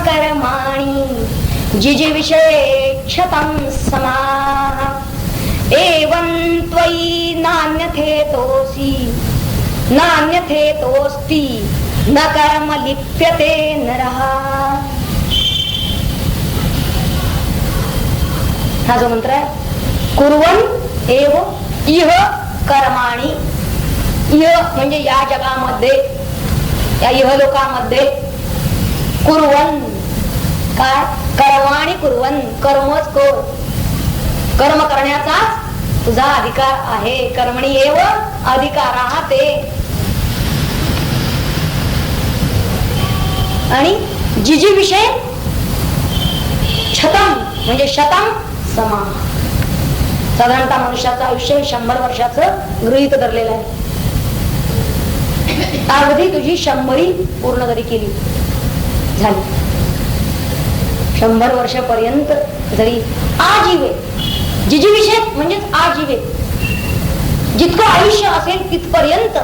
कर्माणि जिजि विषयेक्षतं समा एवं त्वयि नान्यथेतोऽसि नान्यथेतोऽस्ति न कर्म लिप्यते नरः. हा जो मंत्र आहे, कुर्वन् एव इह कर्माणि. इह म्हणजे या जगामध्ये, या इहलोकामध्ये, कुर्वन् काय, कर्माणि कुर्वन्, कर्मच कर, कर्म करण्याचा तुझा अधिकार आहे. कर्मणी एव अधिकाराः ते. आणि जिजी विषय शतम म्हणजे शतम समा. साधारणतः मनुष्याचं आयुष्य 100 वर्षाचं गृहीत धरलेलं आहे. अगदी तुझी 100 पूर्ण जरी केली झाली, 100 वर्षापर्यंत जरी आजीवे, जिजी विषय म्हणजेच आजीवे, जितकं आयुष्य असेल तिथपर्यंत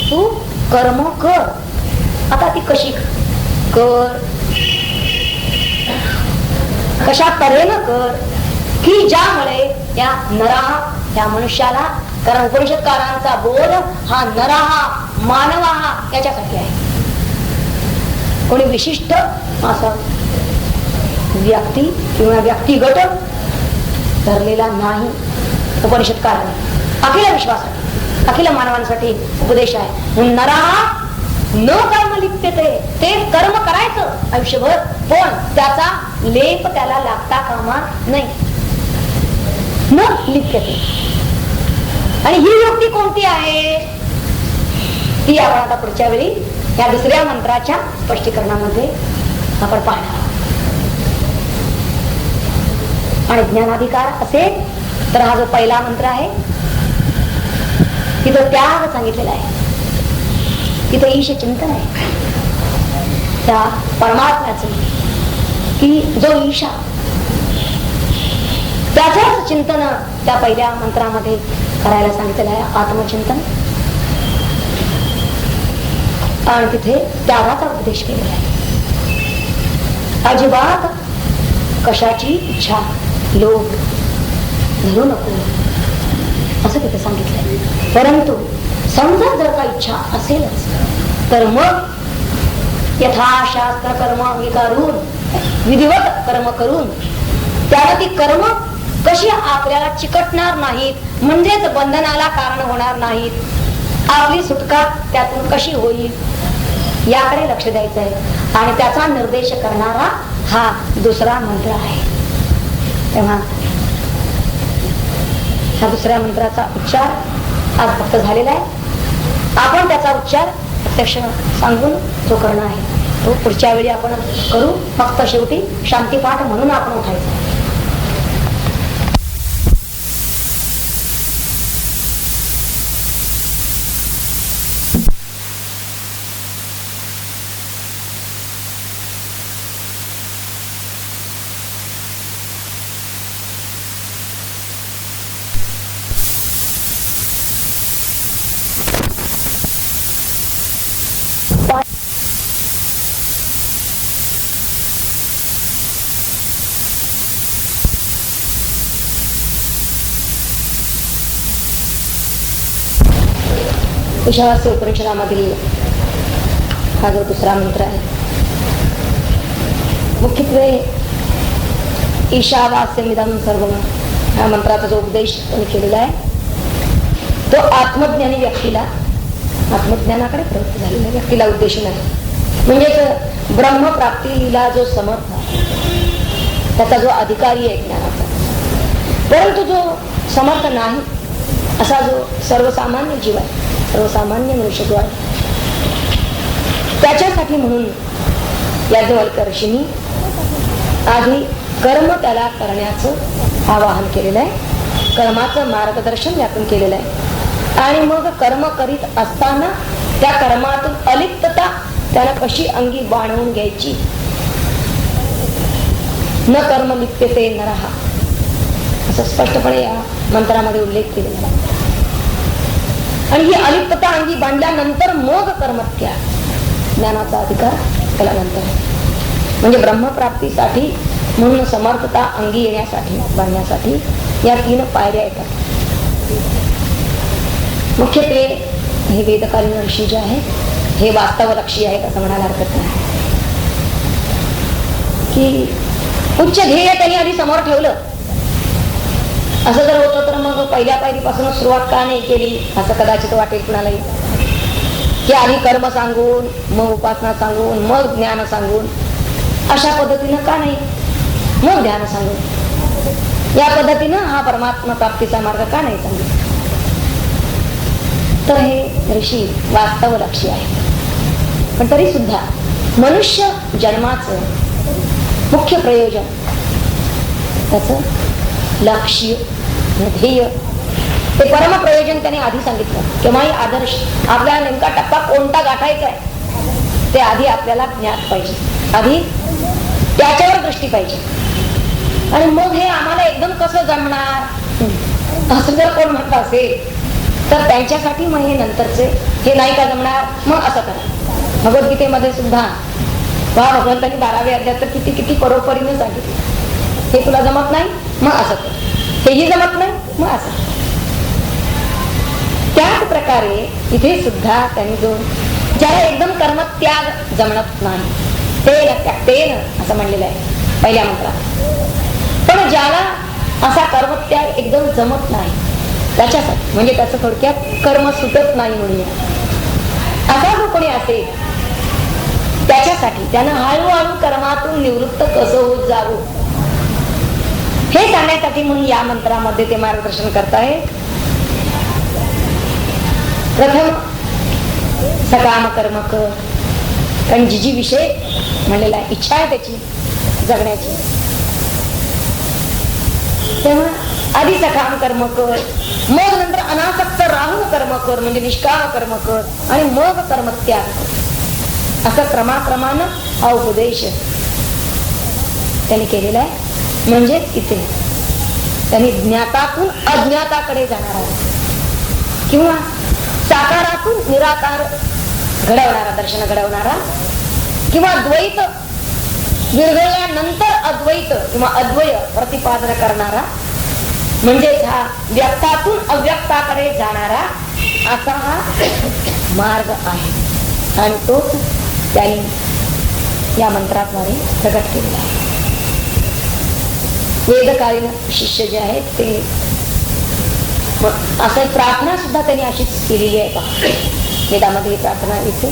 तू कर्म कर. आता ती कशी कर, कशा तऱ्हेनं कर की ज्यामुळे या नराहा, या मनुष्याला, कारण उपनिषदकारांचा बोध हा नराहा, मानवाहा याच्यासाठी आहे. कोणी विशिष्ट असा व्यक्ती किंवा व्यक्तिगत धरलेला नाही उपनिषदकारांनी. अखिल विश्वासाठी, अखिल मानवांसाठी उपदेश आहे. नराहा न कर्म लिप्यते, ते कर्म करायचं आयुष्यभर, पण त्याचा लेप त्याला लागता कामा नाही. न लिप्यते. आणि ही युक्ती कोणती आहे ती आपण आता पुढच्या वेळी या दुसऱ्या मंत्राच्या स्पष्टीकरणामध्ये आपण पाहणार. आणि ज्ञानाधिकार असेल तर हा जो पहिला मंत्र आहे तिथं त्याग सांगितलेला आहे, तिथं ईश चिंतन आहे त्या परमात्म्याचं, की जो ईशा, त्याचंच चिंतन त्या पहिल्या मंत्रामध्ये करायला सांगितलेलं आहे, आत्मचिंतन. आणि तिथे त्यागाचा उपदेश केलेला आहे. अजिबात कशाची इच्छा, लोभ धरू नको असं तिथे सांगितलंय. परंतु समजा जर का इच्छा असेलच तर मग यथाशास्त्र कर्म अंगीकारून, विधिवत कर्म करून, त्याला ती कर्म कशी आपल्याला चिकटणार नाहीत, म्हणजेच बंधनाला कारण होणार नाहीत, आपली सुटका त्यातून कशी होईल याकडे लक्ष द्यायचं आहे. आणि त्याचा निर्देश करणारा हा दुसरा मंत्र आहे. तेव्हा हा दुसऱ्या मंत्राचा उच्चार आज फक्त झालेला आहे. आपण त्याचा उच्चार प्रत्यक्ष सांगून जो करणं आहे तो पुढच्या वेळी आपण करू. फक्त शेवटी शांतीपाठ म्हणून आपण उठायचं. ईशावास्य उपनिषदामधील हा जो दुसरा मंत्र आहे, मुख्यत्वे ईशावास्यमिदं सर्वं या मंत्राचा जो उपदेश त्यांनी केलेला आहे तो आत्मज्ञानी व्यक्तीला, आत्मज्ञानाकडे प्रवृत्त झालेल्या व्यक्तीला उद्देशून आहे. म्हणजेच ब्रह्मप्राप्तीला जो समर्थ आहे, त्याचा जो अधिकारी आहे ज्ञानाचा, परंतु जो समर्थ नाही असा जो सर्वसामान्य जीव आहे, सर्वसामान्य मनुष्य जो आहे, त्याच्यासाठी म्हणून याज्ञवल्क्य ऋषींनी आधी कर्म त्याला करण्याचं आवाहन केलेलं आहे, कर्माचं मार्गदर्शन यातून केलेलं आहे. आणि मग कर्म करीत असताना त्या कर्मातून अलिप्तता त्याला कशी अंगी बाणवून घ्यायची. न कर्म लिप्यते नरः असं स्पष्टपणे या मंत्रामध्ये उल्लेख केलेला आहे. आणि ही अलिप्तता अंगी बांधल्यानंतर मग कर्मत्याग, ज्ञानाचा अधिकार त्याला नंतर. म्हणजे ब्रह्मप्राप्तीसाठी म्हणून समर्थता अंगी येण्यासाठी बांधण्यासाठी या 3 पायऱ्या येतात. मुख्यत्वे हे वेदकालीन ऋषी जे आहेत हे वास्तवलक्षी आहेत असं म्हणायला हरकत नाही, की उच्च ध्येय त्यांनी आधी समोर ठेवलं. असं जर होतं तर मग पहिल्या पायरीपासूनच सुरुवात का नाही केली असं कदाचित वाटेल कुणालाही, की आधी कर्म सांगून मग उपासना सांगून मग ज्ञान सांगून अशा पद्धतीनं का नाही, मग ध्यान सांगून या पद्धतीनं हा परमात्मा प्राप्तीचा मार्ग का नाही सांगितला. तर हे ऋषी वास्तवलक्षी आहे. पण तरी सुद्धा मनुष्य जन्माचं मुख्य प्रयोजन, त्याचं लक्ष्य ध्येय, ते परम प्रयोजन त्याने आधी सांगितलं. केव्हाही आदर्श आपल्याला नेमका टप्पा कोणता गाठायचा आहे ते आधी आपल्याला ज्ञात पाहिजे, आधी त्याच्यावर दृष्टी पाहिजे. आणि मग हे आम्हाला एकदम कसं जमणार असं जर कोण म्हणत असेल तर त्यांच्यासाठी मग हे नंतरचे हे नाही का जमणार, मग असं करा. भगवद्गीतेमध्ये सुद्धा भगवंतांनी 12व्या अध्यायात तर किती किती परोपरीने सांगितलं, हे तुला जमत नाही मग असं कर, हेही जमत नाही मग असं. त्याच प्रकारे इथे सुद्धा त्यांनी जो ज्याला एकदम कर्मत्याग जमत नाही तेन असं म्हणलेलं आहे पहिल्या मंत्रात. पण ज्याला असा कर्मत्याग एकदम जमत नाही त्याच्यासाठी, म्हणजे त्याचं थोडक्यात कर्म सुटत नाही म्हणूया, असा जो कोणी असेल त्याच्यासाठी त्यानं हळूहळू कर्मातून निवृत्त कसं होत जावं हे सांगण्यासाठी म्हणून या मंत्रामध्ये ते मार्गदर्शन करताय. प्रथम सकाम कर्म कर, कारण जी विषय म्हणलेला आहे, इच्छा आहे त्याची जगण्याची, तेव्हा आधी सकाम कर्म कर, मग नंतर अनासक्त राहून कर्म कर म्हणजे निष्काम कर्म कर, आणि मग कर्मत्याग कर, असा क्रमाक्रमानं हा उपदेश त्यांनी केलेला आहे. म्हणजेच इथे त्यांनी ज्ञातातून अज्ञाताकडे जाणार आहे, किंवा साकारातून निराकार घडवणारा, दर्शन घडवणारा, किंवा द्वैत विरघळल्यानंतर अद्वैत किंवा अद्वय प्रतिपादन करणारा, म्हणजेच हा व्यक्तातून अव्यक्ताकडे जाणारा असा हा मार्ग आहे. आणि तोच त्यांनी या मंत्राद्वारे प्रकट केलेला आहे. वेदकालीन शिष्य जे आहेत ते असं प्रार्थना सुद्धा त्यांनी अशीच केलेली आहे. पहा वेदामध्ये प्रार्थना येते,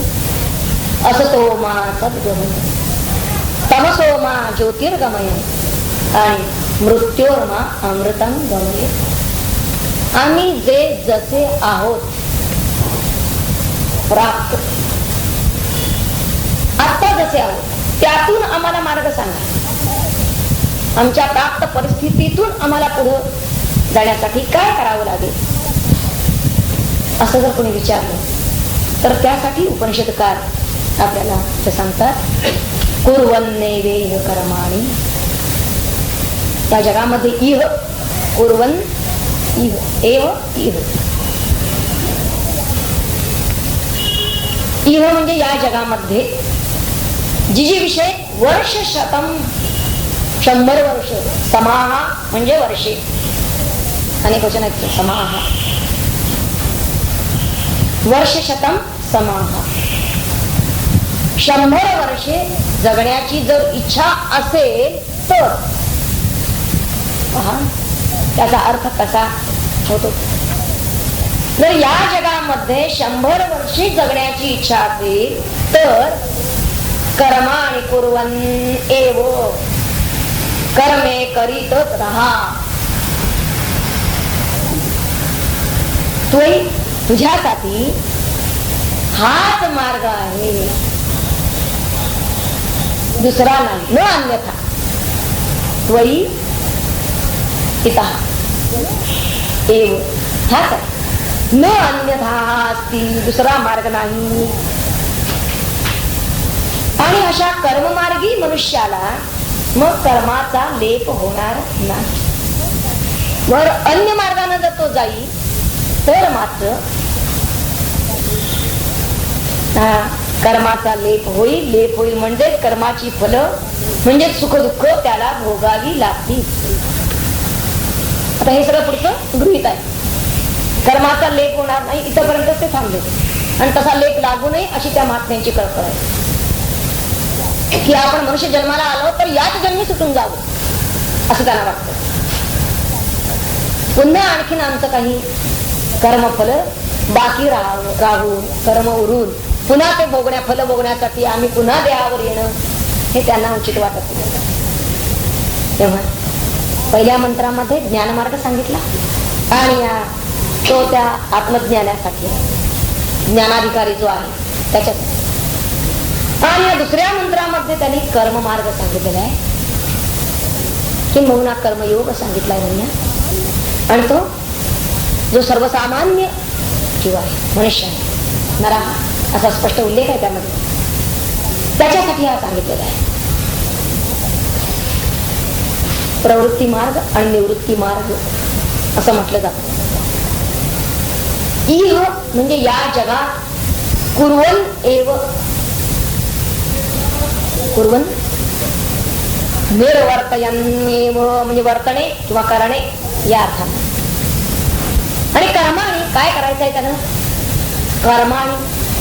असतो मा सद्गमय, तमसो मा ज्योतिर्गमय, आणि मृत्योर्मा अमृतं गमय. आम्ही जे जसे आहोत प्राप्त, आता जसे आहोत त्यातून आम्हाला मार्ग सांगा. आमच्या प्राप्त परिस्थितीतून आम्हाला पुढे जाण्यासाठी काय करावं लागेल असं जर कोणी विचारलं तर त्यासाठी उपनिषदकार आपल्याला ते सांगतात, कुर्वन्नेवेह कर्माणि. या जगामध्ये इह कुर्वन इह एव इह, इह म्हणजे या जगामध्ये जी विषय वर्ष शतम 100 वर्ष, समाहा म्हणजे वर्षे, अनेक वचन आहेत समाहा, वर्ष शतम समाहा, 100 वर्षे जगण्याची जर इच्छा असेल तर त्याचा अर्थ कसा होतो. जर या जगामध्ये 100 वर्षे जगण्याची इच्छा असेल तर कर्माणि कुर्वन् एव, कर्मे करीतच राहा. तुझ्यासाठी हाच मार्ग आहे, दुसरा नाही, न अन्यथा. त्वयि इतः एव, हाच आहे, न अन्यथा अस्ति, दुसरा मार्ग नाही. आणि अशा कर्ममार्गी मनुष्याला मग कर्माचा लेप होणार नाही. वर अन्य मार्गाने जर तो जाईल तर मात्र कर्माचा लेप होईल. लेप होईल म्हणजे कर्माची फलं म्हणजे सुख दुःख त्याला भोगावी लागतील. आता हे सगळं पुढचं गृहीत आहे. कर्माचा लेप होणार नाही इथपर्यंत ते थांबले आणि तसा लेप लागू नये अशी त्या महात्म्यांची कल्पना आहे की आपण मनुष्य जन्माला आलो तर याच जन्मी सुटून जावं असं त्यांना वाटतं. पुन्हा आणखीन आमचं काही कर्मफल बाकी राहून कर्म उरून पुन्हा ते फल भोगण्यासाठी आम्ही पुन्हा देहावर येणं हे त्यांना उचित वाटत नाही. तेव्हा पहिल्या मंत्रामध्ये ज्ञानमार्ग सांगितला आणि तो त्या आत्मज्ञानासाठी ज्ञानाधिकारी जो आहे त्याच्यासाठी. आणि या दुसऱ्या मंत्रामध्ये त्यांनी कर्ममार्ग सांगितलेला आहे, किंबहुना कर्मयोग सांगितलाय म्हणूया. आणि तो जो सर्वसामान्य जीव आहे, मनुष्य आहे, नरा असा स्पष्ट उल्लेख आहे त्यामध्ये, त्याच्यासाठी हा सांगितलेला आहे. प्रवृत्ती मार्ग आणि निवृत्ती मार्ग असं म्हटलं जातं. इह म्हणजे या जगात कुर्वन् एव, कुर्वन् निर्वर्तयन्नेव म्हणजे वर्तणे किंवा करणे या अर्थाने. आणि कर्माणी काय करायचं आहे त्यानं?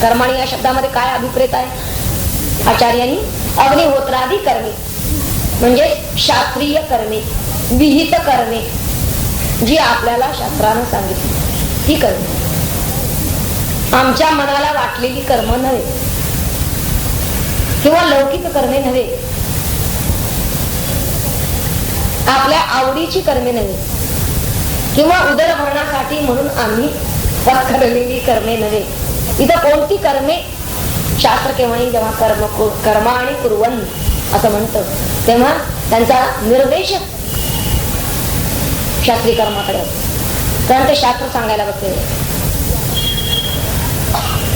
कर्माणी या शब्दामध्ये काय अभिप्रेत आहे आचार्यांनी? अग्निहोत्रादी कर्मे म्हणजे शास्त्रीय कर्मे, विहित कर्मे जी आपल्याला शास्त्रानं सांगितली ही कर्मे. आमच्या मनाला वाटलेली कर्म नव्हे किंवा लौकिक कर्मे नव्हे, आपल्या आवडीची कर्मे नव्हे किंवा उदरभरणासाठी म्हणून आम्ही पत्करलेली कर्मे नव्हे. इथं कोणती कर्मे? शास्त्र केव्हाही जेव्हा कर्म आणि कुर्वन् असं म्हणतं तेव्हा त्यांचा निर्देश शास्त्रीय कर्माकडे असतो, कारण ते शास्त्र सांगायला बसलेले.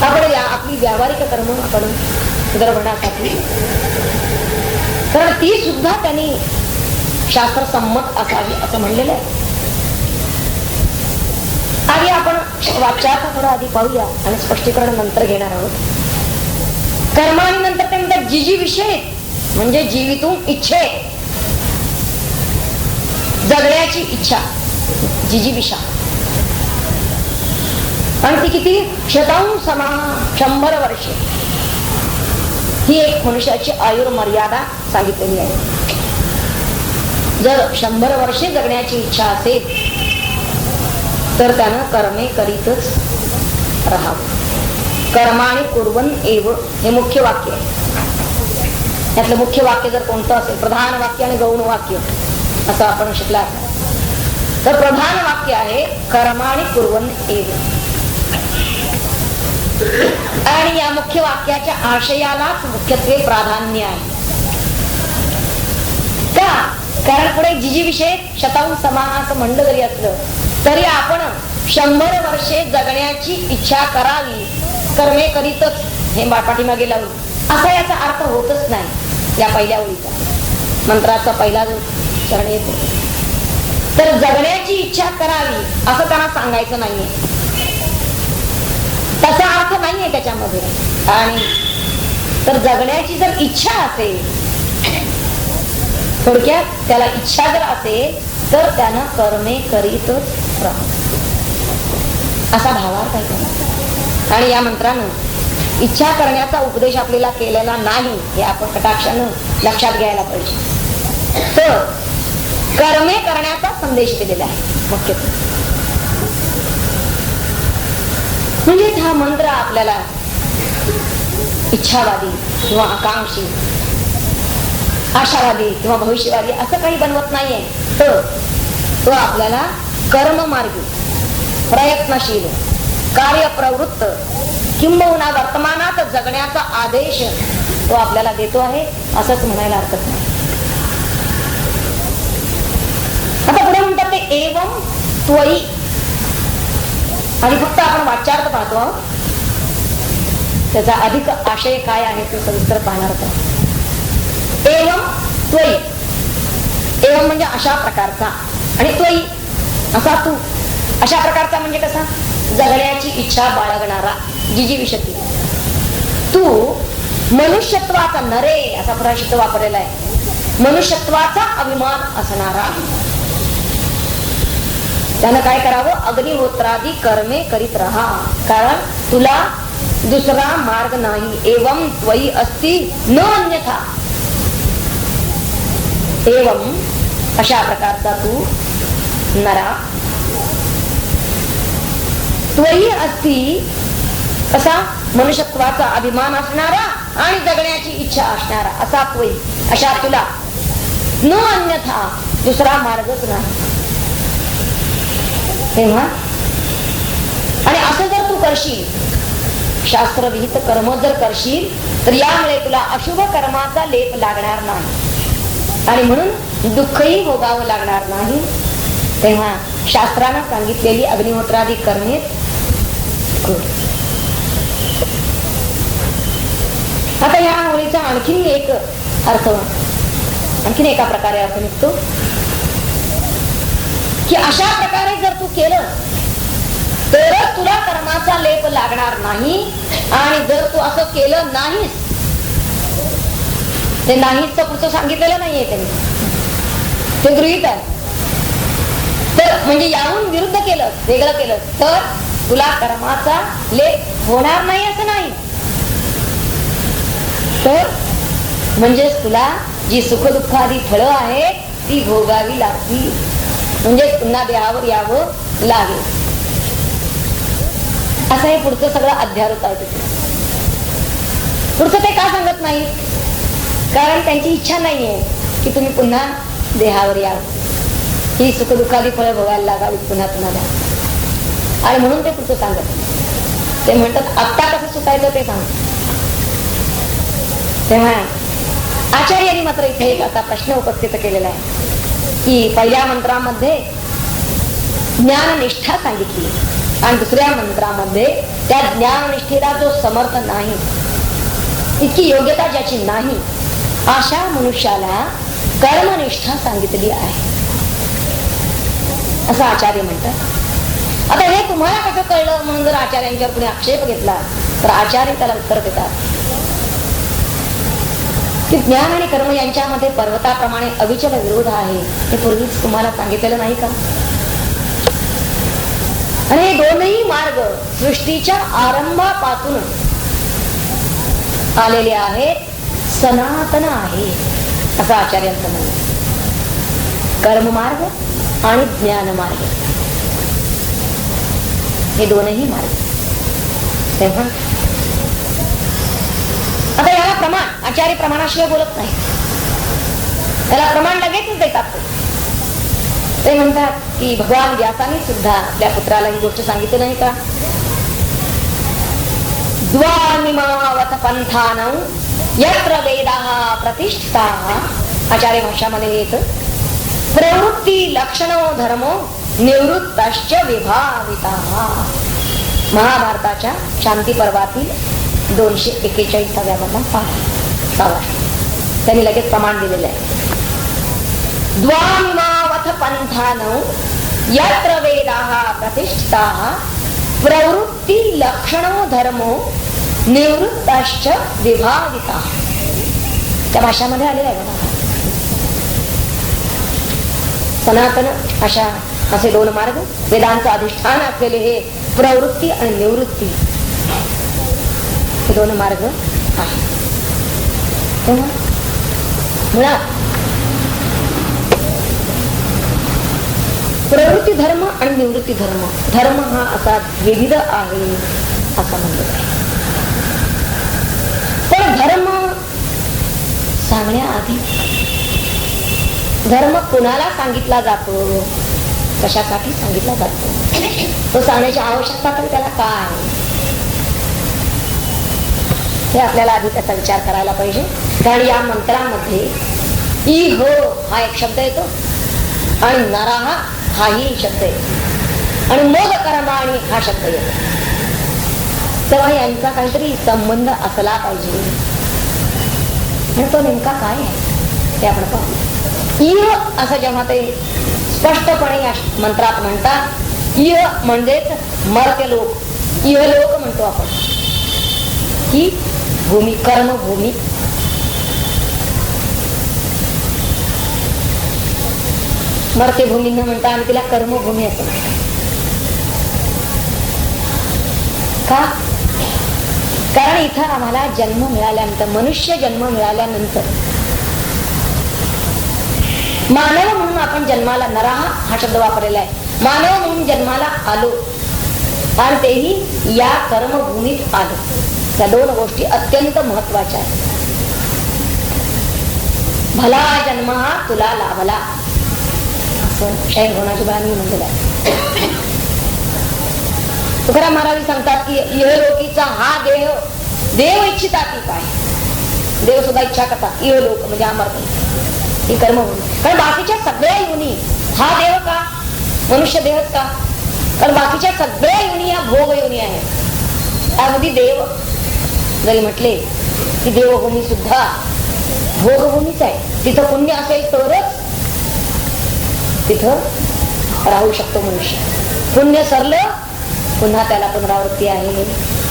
आपण आपली व्यावहारिक कर्म आपण उदरभरणासाठी, कारण ती सुद्धा त्यांनी शास्त्र संमत असावी असं म्हणलेलं आहे. आधी आपण वाच्याचा थोडा आधी पाहूया आणि स्पष्टीकरण नंतर घेणार आहोत. कर्म आणि नंतर ते म्हणतात जिजी विषय म्हणजे जीवितून इच्छे, जगण्याची इच्छा, जिजी विषा. आणि ती किती? शतांसमा 100 वर्षे ही एक मनुष्याची आयुर्मर्यादा सांगितलेली आहे. जर 100 वर्षे जगण्याची इच्छा असेल तर त्यानं कर्मे करीतच राहावं. कर्माणि कुर्वन् एव हे मुख्य वाक्य आहे. यातलं मुख्य वाक्य जर कोणतं असेल, प्रधान वाक्य आणि गौण वाक्य असं आपण शिकला तर प्रधान वाक्य आहे कर्माणि कुर्वन् एव. आणि या मुख्य वाक्याच्या आशयालाच मुख्यत्वे प्राधान्य आहे. का? कारण पुढे जिजी विषय शतांसमा असं म्हणलं जरी असलं तरी आपण 100 वर्षे जगण्याची इच्छा करावी, कर्मे करीतच हे पाठीमागे लावून असा याचा अर्थ होतच नाही. या पहिल्या ओळीचा मंत्राचा पहिला जो चरण येतो तर जगण्याची इच्छा करावी असं त्यांना सांगायचं नाहीये, तसा अर्थ नाहीये त्याच्यामध्ये. आणि तर जगण्याची जर इच्छा असेल, थोडक्यात त्याला इच्छा जर असेल तर त्यानं कर्मे करीतच राहा असा भावार्थ आहे. आणि या मंत्रानं इच्छा करण्याचा उपदेश आपल्याला केलेला नाही हे आपण कटाक्षानं लक्षात घ्यायला पाहिजे. तर कर्मे करण्याचा संदेश दिलेला आहे मुख्यत्वे. म्हणजे हा मंत्र आपल्याला इच्छावादी किंवा आकांक्षी, आशावादी किंवा भविष्यवादी असं काही बनवत नाहीये. तर तो आपल्याला कर्ममार्गी, प्रयत्नशील, कार्यप्रवृत्त किंबहुना वर्तमानात जगण्याचा आदेश तो आपल्याला देतो आहे असंच म्हणायला हरकत नाही. आता पुढे म्हणतात ते एवं त्वयि. आणि फक्त आपण वाच्यार्थ पाहतो आहोत, त्याचा अधिक आशय काय आहे ते सविस्तर पाहणार आहोत. एवं त्वयि, एवं म्हणजे अशा प्रकारचा, आणि त्वयि असा तू. अशा प्रकारचा म्हणजे कसा? जगण्याची इच्छा बाळगणारा, जिजी विशती. तू मनुष्यत्वाचा नरे असा पुरा शब्द वापरलेला आहे. मनुष्यत्वाचा अभिमान असणारा. त्यानं काय करावं? अग्निहोत्रादी कर्मे करीत राहा, कारण तुला दुसरा मार्ग नाही. एवं त्वयी अस्ति न अन्यथा. एवं अशा प्रकारचा तू नरा त्वयी अस्ति असा मनुष्यत्वाचा अभिमान असणारा आणि जगण्याची इच्छा असणारा असा त्वयी, अशा तुला न अन्यथा दुसरा मार्गच नाही. तेव्हा आणि असं जर तू करशील, शास्त्रविहित कर्म जर करशील, तर यामुळे तुला अशुभ कर्माचा लेप लागणार नाही आणि म्हणून दुःखही भोगावं लागणार नाही. तेव्हा शास्त्रानं सांगितलेली अग्निहोत्रादी कर्मे कर. आता या ओळीचा आणखीन एक अर्थ, आणखीन एका प्रकारे अर्थ निघतो की अशा प्रकारे जर तू केलं तरच तुला कर्माचा लेप लागणार नाही. आणि जर तू असं केलं नाहीस, ते नाहीच तर पुढचं सांगितलेलं नाहीये त्यांनी, ते गृहीत आहे. तर म्हणजे याहून विरुद्ध केलं, वेगळं केलं तर तुला कर्माचा लेप होणार नाही असं नाही. तर म्हणजेच तुला जी सुखदुःखादी फळं आहेत ती भोगावी लागतील, म्हणजे पुन्हा देहावर यावं लागेल. असं हे पुढचं सगळं अध्यारोप आहे. तिथे पुढचं ते का सांगत नाही? कारण त्यांची इच्छा नाहीये की तुम्ही पुन्हा देहावर यावं, ही सुखदुःखादी फळं भोगायला लागावी पुन्हा पुन्हा. आणि म्हणून ते पुढचं सांगत. ते म्हणतात आत्ता कसं सुटायचं ते सांग. तेव्हा आचार्यांनी मात्र इथे एक असा प्रश्न उपस्थित केलेला आहे की पहिल्या मंत्रामध्ये ज्ञाननिष्ठा सांगितली आणि दुसऱ्या मंत्रामध्ये त्या ज्ञाननिष्ठेला जो समर्थ नाही, इतकी योग्यता ज्याची नाही, अशा मनुष्याला कर्मनिष्ठा सांगितली आहे असं आचार्य म्हणतात. आता हे तुम्हाला कसं कळलं म्हणून जर आचार्यांच्यावर कुणी आक्षेप घेतला तर आचार्य त्याला उत्तर देतात की ज्ञान आणि कर्म यांच्यामध्ये पर्वताप्रमाणे अविचल विरोध आहे. हे पूर्वीच तुम्हाला सांगितलेलं नाही का? आणि हे दोनही मार्ग सृष्टीच्या आरंभापासून आलेले आहेत, सनातन आहे असं आचार्यांचं म्हणणं. कर्ममार्ग आणि ज्ञानमार्ग हे दोनही मार्ग. तेव्हा आता याला प्रमाण, आचार्य प्रमाणाशिवाय बोलत नाही, याला प्रमाण लगेच देतात. ते म्हणतात की भगवान व्यासाने सुद्धा आपल्या पुत्राला ही गोष्ट सांगितली नाही का? द्वानिमावत पंथानं यत्र वेदाः प्रतिष्ठिताः. आचार्य भाषामध्ये येतं प्रवृत्ती लक्षणो धर्मो निवृत्तश्च विभाविताः. महाभारताच्या शांती पर्वातील 241व्या मधला त्यांनी लगेच प्रमाण दिलेलं आहे. द्वानिमावत पंथानं यत्र वेदाः प्रतिष्ठिताः प्रवृत्ती लक्षणो धर्मो निवृत्तश्च विभाविताः. त्या भाषामध्ये आलेलं आहे बघा. सनातन अशा असे दोन मार्ग, वेदांचं अधिष्ठान असलेले हे प्रवृत्ती आणि निवृत्ती हे दोन मार्ग आहेत. तेव्हा मुळात प्रवृत्ती धर्म आणि निवृत्ती धर्म, धर्म हा असा विविध आहे असं म्हणलं आहे. पण धर्म सांगण्याआधी धर्म कुणाला सांगितला जातो, कशासाठी सांगितला जातो, तो सांगण्याची आवश्यकता तर त्याला काय, हे आपल्याला आधी त्याचा विचार करायला पाहिजे. कारण या मंत्रामध्ये इह हा एक शब्द येतो आणि नरः हाही शब्द येतो आणि मोद कर्माणि हा शब्द येतो. तेव्हा यांचा काहीतरी संबंध असला पाहिजे. आणि तो नेमका काय आहे ते आपण पाहू. इह असं जेव्हा ते स्पष्टपणे या मंत्रात म्हणतात, इह म्हणजेच मर्त्य लोक, इह लोक म्हणतो आपण, की भूमी, कर्मभूमी. मर्त्यभूमी न म्हणता आम्ही तिला कर्मभूमी असं म्हणतो. का? कारण इथं आम्हाला जन्म मिळाल्यानंतर, मनुष्य जन्म मिळाल्यानंतर, मानव म्हणून आपण जन्माला, नराहा हा शब्द वापरलेला आहे, मानव म्हणून जन्माला आलो आणि तेही या कर्मभूमीत आलो. त्या दोन गोष्टी अत्यंत महत्वाच्या आहेत. भला जन्म हा तुला लाभला असं शाहीर होण्याची बाळांनी म्हटलेलं आहे. तुकाराम महाराज सांगतात की इहलोकीचा हा देह देव इच्छिता ती काय, देव सुद्धा इच्छा करतात. इहलोक म्हणजे अमर ही कर्मभूमी. कारण बाकीच्या सगळ्या योनी हा देव का, मनुष्य देहच का? कारण बाकीच्या सगळ्या योनी या भोग योनी आहेत. अगदी देव जरी म्हटले की देवभूमी सुद्धा भोगभूमीच आहे. तिथं पुण्य असेल तरच तिथं राहू शकतो मनुष्य. पुण्य सरलं पुन्हा त्याला पुनरावृत्ती आहे,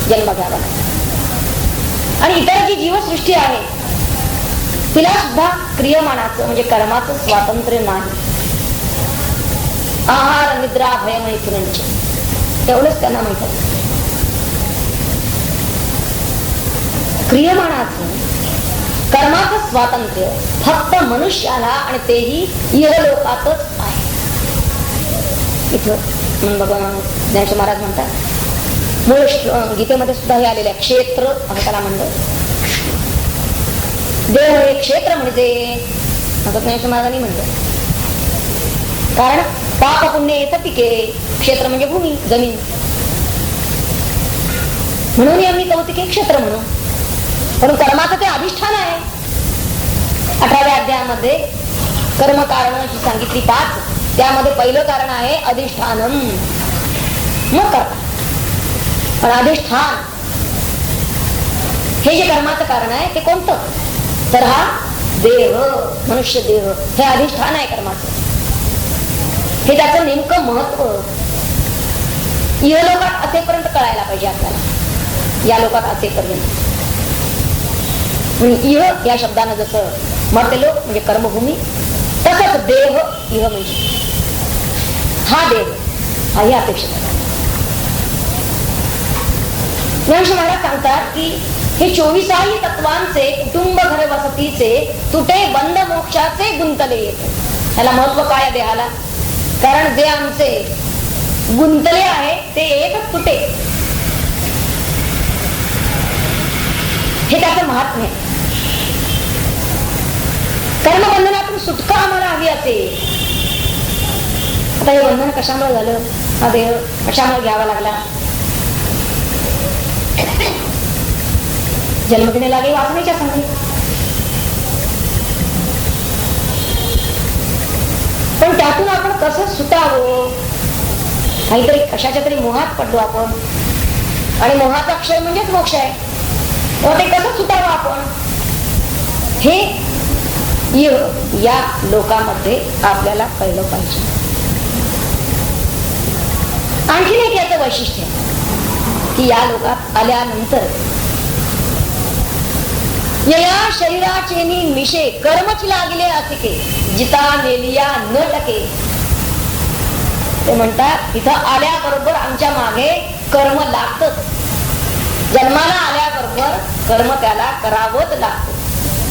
जन्म घ्यावा. आणि इतर जी जीवसृष्टी आहे तिला सुद्धा क्रियमाणाचं म्हणजे कर्माचं स्वातंत्र्य नाही. आहार निद्रा भयमैथुनच तेवढंच त्यांना माहित आहे. क्रियमाणाचं कर्माचं स्वातंत्र्य फक्त मनुष्याला आणि तेही इहलोकातच आहे. इथं भगवान ज्ञानेश्वर महाराज म्हणतात, मूळ गीतेमध्ये सुद्धा हे आलेले आहे. क्षेत्र असं त्याला म्हणलं. देव हे क्षेत्र म्हणजे असं ज्ञानेश्वर महाराजांनी म्हणलं. कारण पाप पुण्य येतं पिके, क्षेत्र म्हणजे भूमी, जमीन. म्हणून आम्ही कौतिके क्षेत्र म्हणू. पण कर्माचं ते अधिष्ठान आहे. 18व्या अध्यायामध्ये कर्म कारण जी सांगितली 5, त्यामध्ये पहिलं कारण आहे अधिष्ठानम. मग कर्म. पण अधिष्ठान हे जे कर्माचं कारण आहे ते कोणतं? तर हा देह, मनुष्य देह हे अधिष्ठान आहे कर्माचं. हे त्याचं नेमकं महत्व इहलोकात असेपर्यंत कळायला पाहिजे आपल्याला. या लोकात असेपर्यंत इह या शब्दानं जसं मर्त्यलोक म्हणजे कर्मभूमी, तसंच देह इह म्हणजे हा देह हाही अपेक्षित आहे. ज्ञानेश्वर महाराज सांगतात की हे 24 तत्वांचे कुटुंब घर वसतीचे तुटे बंद मोक्षाचे गुंतले येते. ह्याला महत्व काय देहाला? कारण जे आमचे गुंतले आहे ते एकच तुटे, हे त्याचं महात्म्य. कर्मबंधनातून सुटका आम्हाला हवी असेल. आता हे बंधन कशामुळे झालं? हा देह कशामुळे घ्यावा लागला? जन्म घेणे लागे वाचण्याच्या संधी. पण त्यातून आपण कसं सुटावं? काहीतरी कशाच्या तरी मोहात पडलो आपण, आणि मोहाचा अक्षर म्हणजेच मोक्ष आहे. तेव्हा ते कसं सुटावं आपण, हे या लोकांमध्ये आपल्याला कळलं पाहिजे. आणखीन एक याचं वैशिष्ट्य की या लोकात आल्यानंतर या शरीराचे मिशे कर्मच लागले असिके जिता नेलिया न टके. ते म्हणतात इथं आल्याबरोबर आमच्या मागे कर्म लागतच. जन्माला आल्याबरोबर कर्म त्याला करावंच लागतं.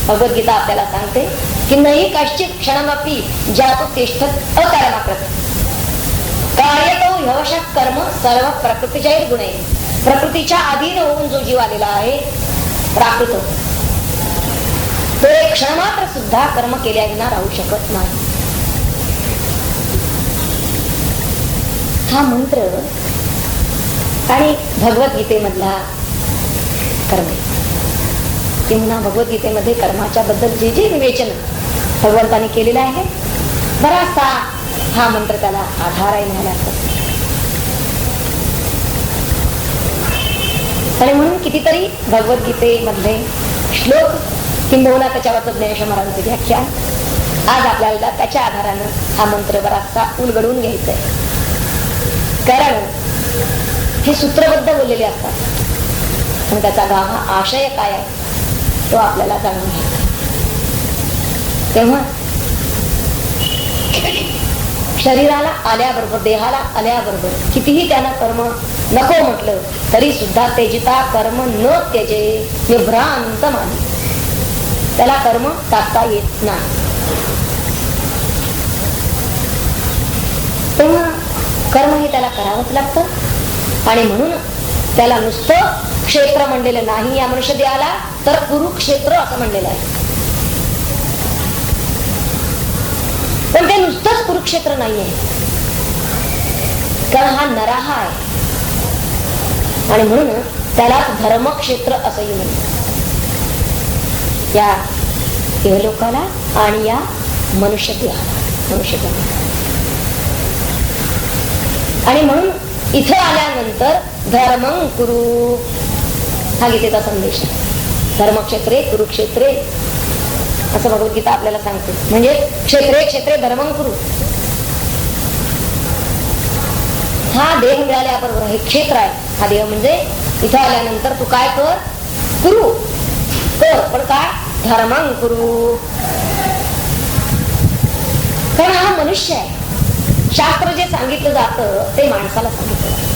भगवद्गीता आपल्याला सांगते की नाही कश्चित क्षणमपि जातो तिष्ठत अकर्माकृत कार्यतो ह्यवशः कर्म सर्व प्रकृतीच्या गुणे. प्रकृतीच्या अधीन होऊन जो जीव आलेला आहे प्राकृत, तो एक क्षण मात्र सुद्धा कर्म केल्या विना राहू शकत नाही. हा मंत्र आणि भगवद्गीतेमधला कर्म किंवा भगवद्गीतेमध्ये कर्माच्या बद्दल जे जे विवेचन भगवंतांनी केलेलं आहे, बराचसा हा मंत्र त्याला आधार आहे म्हणायला असतात. आणि म्हणून कितीतरी भगवद्गीतेमध्ये श्लोक किंबहुना त्याच्यावरचं ज्ञानेश्वर महाराजांचे व्याख्यान आज आपल्याला त्याच्या आधारानं हा मंत्र बराचसा उलगडून घ्यायचा आहे. कारण हे सूत्रबद्ध बोललेले असतात. आणि त्याचा गाभा आशय काय आहे तो आपल्याला जाणून घ्यायचा. तेव्हा शरीराला आल्याबरोबर, देहाला आल्याबरोबर कितीही त्यानं कर्म नको म्हटलं तरी सुद्धा तेजिता कर्म न त्याचे विभ्रांत माने, त्याला कर्म टाकता येत नाही. तेव्हा कर्म हे त्याला करावंच लागतं. आणि म्हणून त्याला नुसतं क्षेत्र म्हणलेलं नाही या मनुष्य देहाला, तर कुरुक्षेत्र असं म्हणलेलं आहे. पण ते नुसतंच कुरुक्षेत्र नाही आहे, कारण हा नराहा आहे आणि म्हणून त्याला धर्मक्षेत्र असंही म्हणतात. या इहलोकाला आणि या मनुष्य देहाला. आणि म्हणून इथं आल्यानंतर धर्मं कुरु हा गीतेचा संदेश आहे. धर्मक्षेत्रे कुरुक्षेत्रे असं भगवद्गीता आपल्याला सांगते. म्हणजे क्षेत्रे क्षेत्रे धर्मं कुरु. हा देह मिळाल्याबरोबर हे क्षेत्र आहे. हा देह म्हणजे इथं आल्यानंतर तू काय कर, कुरु कर, पण काय धर्मं कुरु. कारण हा मनुष्य आहे. शास्त्र जे सांगितलं जातं ते माणसाला सांगितलं जातं.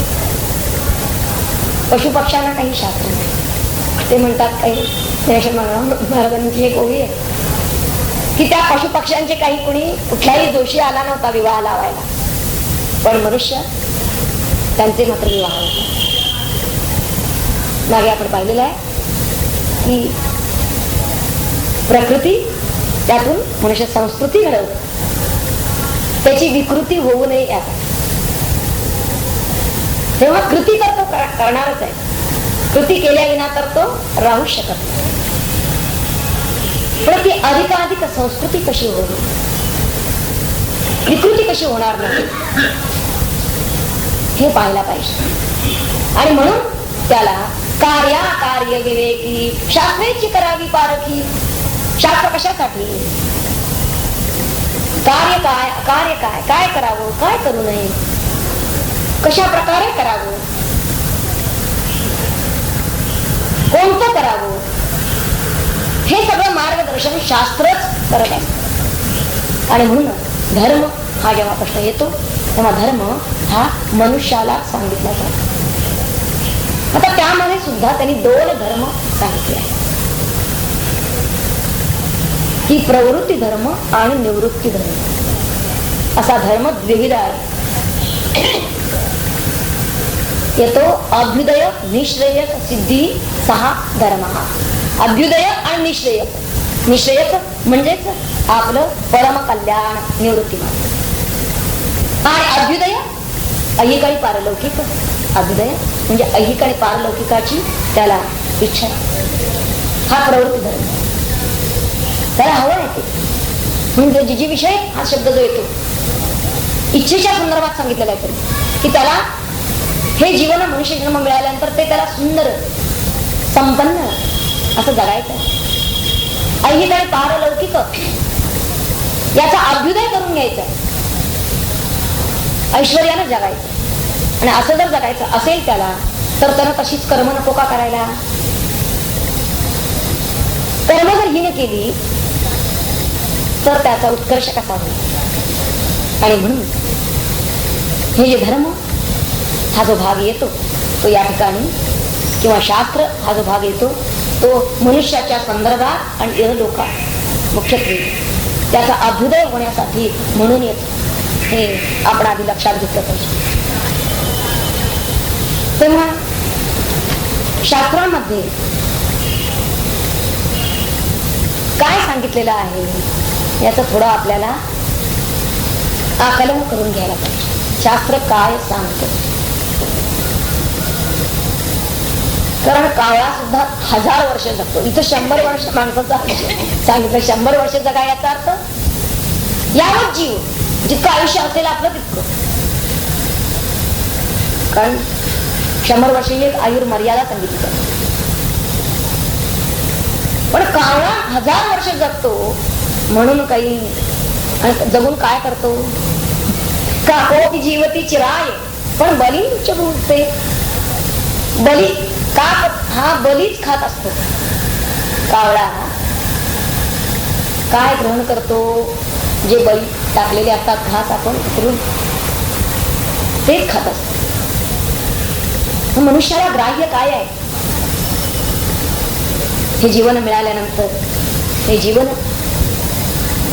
पशुपक्ष्यांना काही शास्त्र नाही. ते म्हणतात काही महाराजांची एक ओळी आहे की त्या पशुपक्ष्यांचे काही कुणी कुठलाही दोषी आला नव्हता विवाह लावायला, पण मनुष्य त्यांचे मात्र विवाह होतात. मागे आपण पाहिलेलं आहे की प्रकृती त्यातून मनुष्य संस्कृती घडवते, त्याची विकृती होऊ नये यासाठी. तेव्हा कृती तर तो करणारच आहे. कृती केल्याविना तर तो राहू शकत नाही. पण ती अधिकाधिक संस्कृती कशी होईल, विकृती कशी होणार नाही हे पाहायला पाहिजे. आणि म्हणून त्याला कार्य विवेकी शास्त्रेची करावी पारखी. शास्त्र कशासाठी, कार्य काय करावं, काय करू नये, कशा प्रकारे करावं, कोणतं करावं, हे सगळं मार्गदर्शन शास्त्रच करत असतं. आणि म्हणून धर्म हा जेव्हा प्रश्न येतो तेव्हा धर्म हा मनुष्याला सांगितला जातो. आता त्यामध्ये सुद्धा त्यांनी 2 धर्म सांगितले आहेत की प्रवृत्ती धर्म आणि निवृत्ती धर्म असा धर्म द्विविध आहे. येतो अभ्युदय निश्रेयस सिद्धी 6 धर्म. अभ्युदय आणि निश्रेयस. निश्रेयस म्हणजेच आपलं परम कल्याण, निवृत्ती. आणि अभ्युदय ऐहिक आणि पारलौकिक. अभ्युदय म्हणजे ऐहिक आणि पारलौकिकाची त्याला इच्छा. हा प्रवृत्ती धर्म त्याला हवं आहे ते. म्हणजे जिजी विषय हा शब्द जो येतो इच्छेच्या संदर्भात सांगितलेला आहे की त्याला हे जीवन मनुष्य जन्म मिळाल्यानंतर ते त्याला सुंदर संपन्न असं जगायचं. ऐहिक आणि पारलौकिक याचा अभ्युदय करून घ्यायचा, ऐश्वर्यानं जगायचं. आणि असं जर जगायचं असेल त्याला तर त्यानं तशीच कर्म नको का करायला. कर्म जर हिने केली तर त्याचा उत्कर्ष कसा होईल. आणि म्हणून हे जे धर्म हा जो भाग येतो तो या ठिकाणी, किंवा शास्त्र हा जो भाग येतो तो मनुष्याच्या संदर्भात आणि इहलोकात मुख्यत्वे त्याचा अभ्युदय होण्यासाठी म्हणून येतो. हे आपण आधी लक्षात घेतलं पाहिजे. तेव्हा शास्त्रामध्ये काय सांगितलेलं आहे याचं थोडं आपल्याला आकलन करून घ्यायला पाहिजे. शास्त्र काय सांगतं, कारण कावळा सुद्धा 1000 वर्ष जगतो. इथं 100 वर्ष माणसाचा सांगितलं. 100 वर्ष जगा याचा अर्थ यावत जीव जितकं आयुष्य असेल आपलं तितकं. कारण 100 वर्ष ही एक आयुर मर्यादा सांगितली. पण कावळा 1000 वर्ष जगतो म्हणून काही जगून काय करतो. काकोती जीवती चिराय पण बली उच्च बोलते. बली काक हा बलीच खात असतो. कावळा काय ग्रहण करतो? जे बळी टाकलेले असतात घास आपण उकरून तेच खात असतो. मनुष्याला ग्राह्य काय आहे? हे जीवन मिळाल्यानंतर हे जीवन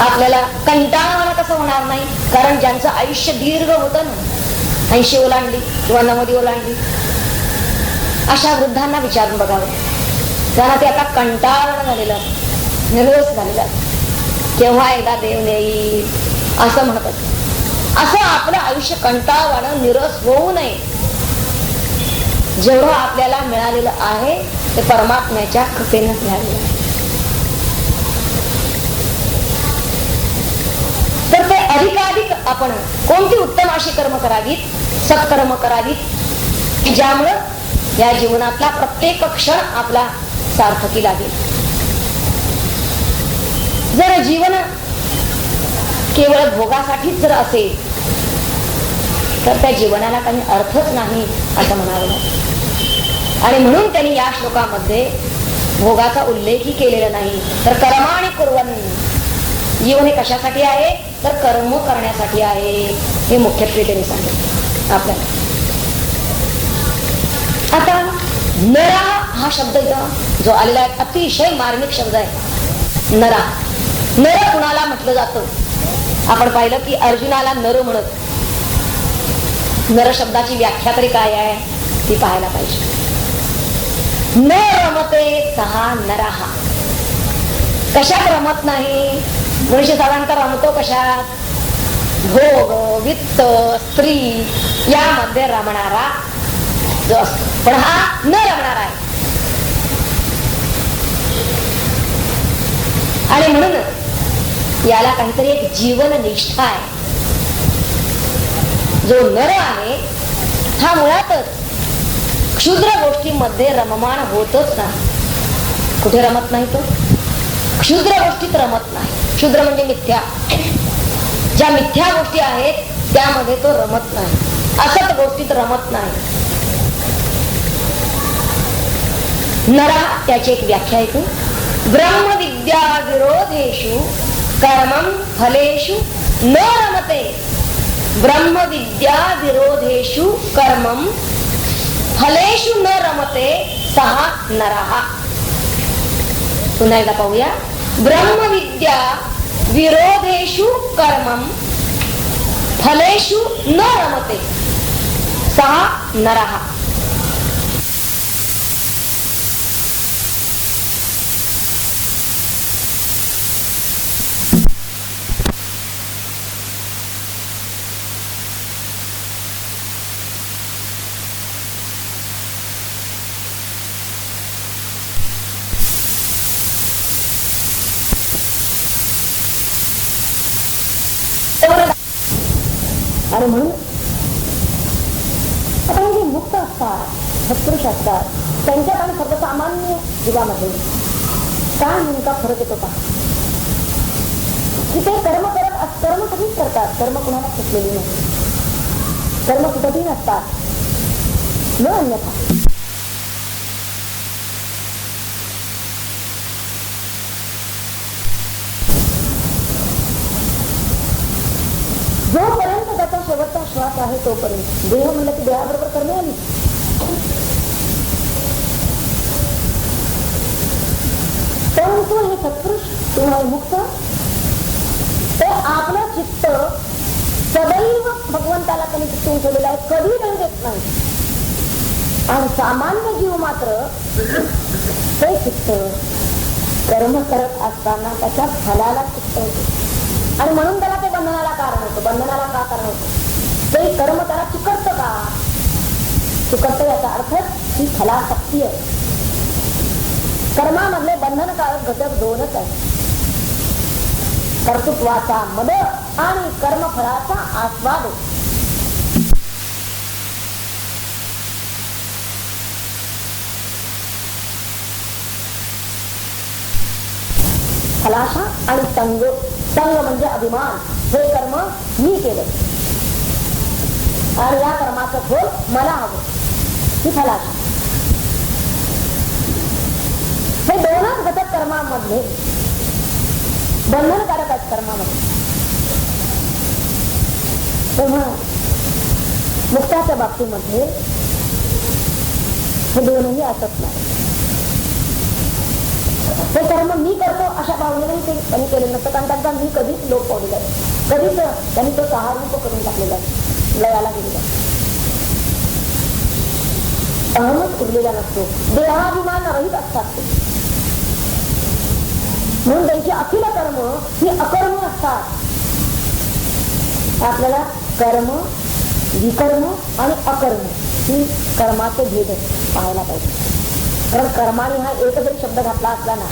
आपल्याला कंटाळवाणं कसं होणार नाही? कारण ज्यांचं आयुष्य दीर्घ होतं ना, 80 ओलांडली किंवा 90 ओलांडली, अशा वृद्धांना विचारून बघावं. त्यांना ते आता कंटाळवाणं झालेलं, निर्वस झालेलं, केव्हा एकदा देव नेईल असं म्हणत असत. असं आपलं आयुष्य कंटाळवाणं निरस होऊ नये. जेवढं आपल्याला मिळालेलं आहे ते परमात्म्याच्या कृपेनं मिळालेलं आहे. तर ते अधिकाधिक आपण कोणती उत्तम अशी कर्म करावीत, सत्कर्म करावीत, ज्यामुळं या जीवनातला प्रत्येक क्षण आपला सार्थकी लागेल. जर जीवन केवळ भोगासाठीच जर असेल तर त्या जीवनाला काही अर्थच नाही असं म्हणावं लागेल. आणि म्हणून त्यांनी या श्लोकामध्ये भोगाचा उल्लेखही केलेला नाही. तर कर्माणि कुर्वन्, जीवन हे कशासाठी आहे? तर कर्म करण्यासाठी आहे, हे मुख्यत्वे त्यांनी सांगितलं आपल्याला. आता नरा हा शब्द इथं जो आलेला आहे अतिशय मार्मिक शब्द आहे. नरा, नर कुणाला म्हटलं जातं? आपण पाहिलं की अर्जुनाला नर म्हणत. नर शब्दाची व्याख्या तरी काय आहे ती पाहायला पाहिजे. न रमते सहा नराहा. कशात रमत नाही? मनुष्य साधारणतः रमतो कशात? भोग, वित्त, स्त्री यामध्ये रमणारा जो असतो, पण हा न रमणारा आहे. आणि म्हणून याला काहीतरी एक जीवन निष्ठा आहे. जो नर आहे हा मुळातच क्षुद्र गोष्टींमध्ये रममाण होतच नाही. कुठे रमत नाही? तो क्षुद्र गोष्टीत रमत नाही. क्षुद्र म्हणजे मिथ्या. ज्या मिथ्या गोष्टी आहेत त्यामध्ये तो रमत नाही, असत गोष्टीत रमत नाही. नरा त्याची एक व्याख्या आहे. ब्रह्मविद्या विरोधेषु कर्मं फलेषु न रमते. ब्रह्मविद्या विरोधेषु कर्मं फलेषु न रमते सहा नरः. पुन्हा एकदा पाहूया. ब्रह्मविद्या विरोधेषु कर्मं फलेषु न रमते सहा नरः. आणि म्हणून आता हे मुक्त असतात, सत्पुरुष असतात, त्यांच्यात आणि सर्वसामान्य जीवामध्ये काय नेमका फरक येतो का? की ते कर्म कधीच करतात, कर्म कुणाला सुटलेली नाही, कर्म कुठेही नसतात, न अन्यथा. जोपर्यंत त्याचा शेवटचा श्वास आहे तोपर्यंत देह म्हणलं की देहाबरोबर करणे आली. परंतु हे सत्पुरुष किंवा मुक्त ते आपलं चित्त सदैव भगवंताला त्यांनी चित्तून ठेवलेलं आहे, कधी वेळ देत नाही. आणि सामान्य जीव मात्र ते चित्त कर्म करत असताना त्याच्या फलाला चित्त होते. आणि म्हणून त्याला ते बंधनाला कारण होतं. बंधनाला का कारण होतं? ते कर्म त्याला चिकटतं का? चिकटतं याचा अर्थ ही फलासक्ती आहे. कर्मामधले बंधनकारक घटक दोनच आहेत, कर्तृत्वाचा मद आणि कर्मफळाचा आस्वाद. फलाशा आणि संग. संग म्हणजे अभिमान. हे कर्म मी केलं आणि या कर्माचं फळ मला हवं, ही फलाशा. हे दोनच घटक कर्मामध्ये बंधनकारक आहेत कर्मामध्ये. तेव्हा मुक्ताच्या बाबतीमध्ये हे दोनही असत नाही. हे कर्म मी करतो अशा भावनेने ते त्यांनी केले नसतं, कारण त्यांचा मी कधीच लोप पावलेला आहे. कधीच त्यांनी तो सहारूप करून टाकलेला आहे, लयाला गेलेला. अहमच उरलेला नसतो, देहाभिमान रहित असतात ते. म्हणून त्यांची अखिल कर्म ही अकर्म असतात. आपल्याला कर्म, विकर्म आणि अकर्म ही कर्माचे भेद पाहायला पाहिजे. कारण कर्माने हा एक जरी शब्द घातला असला ना,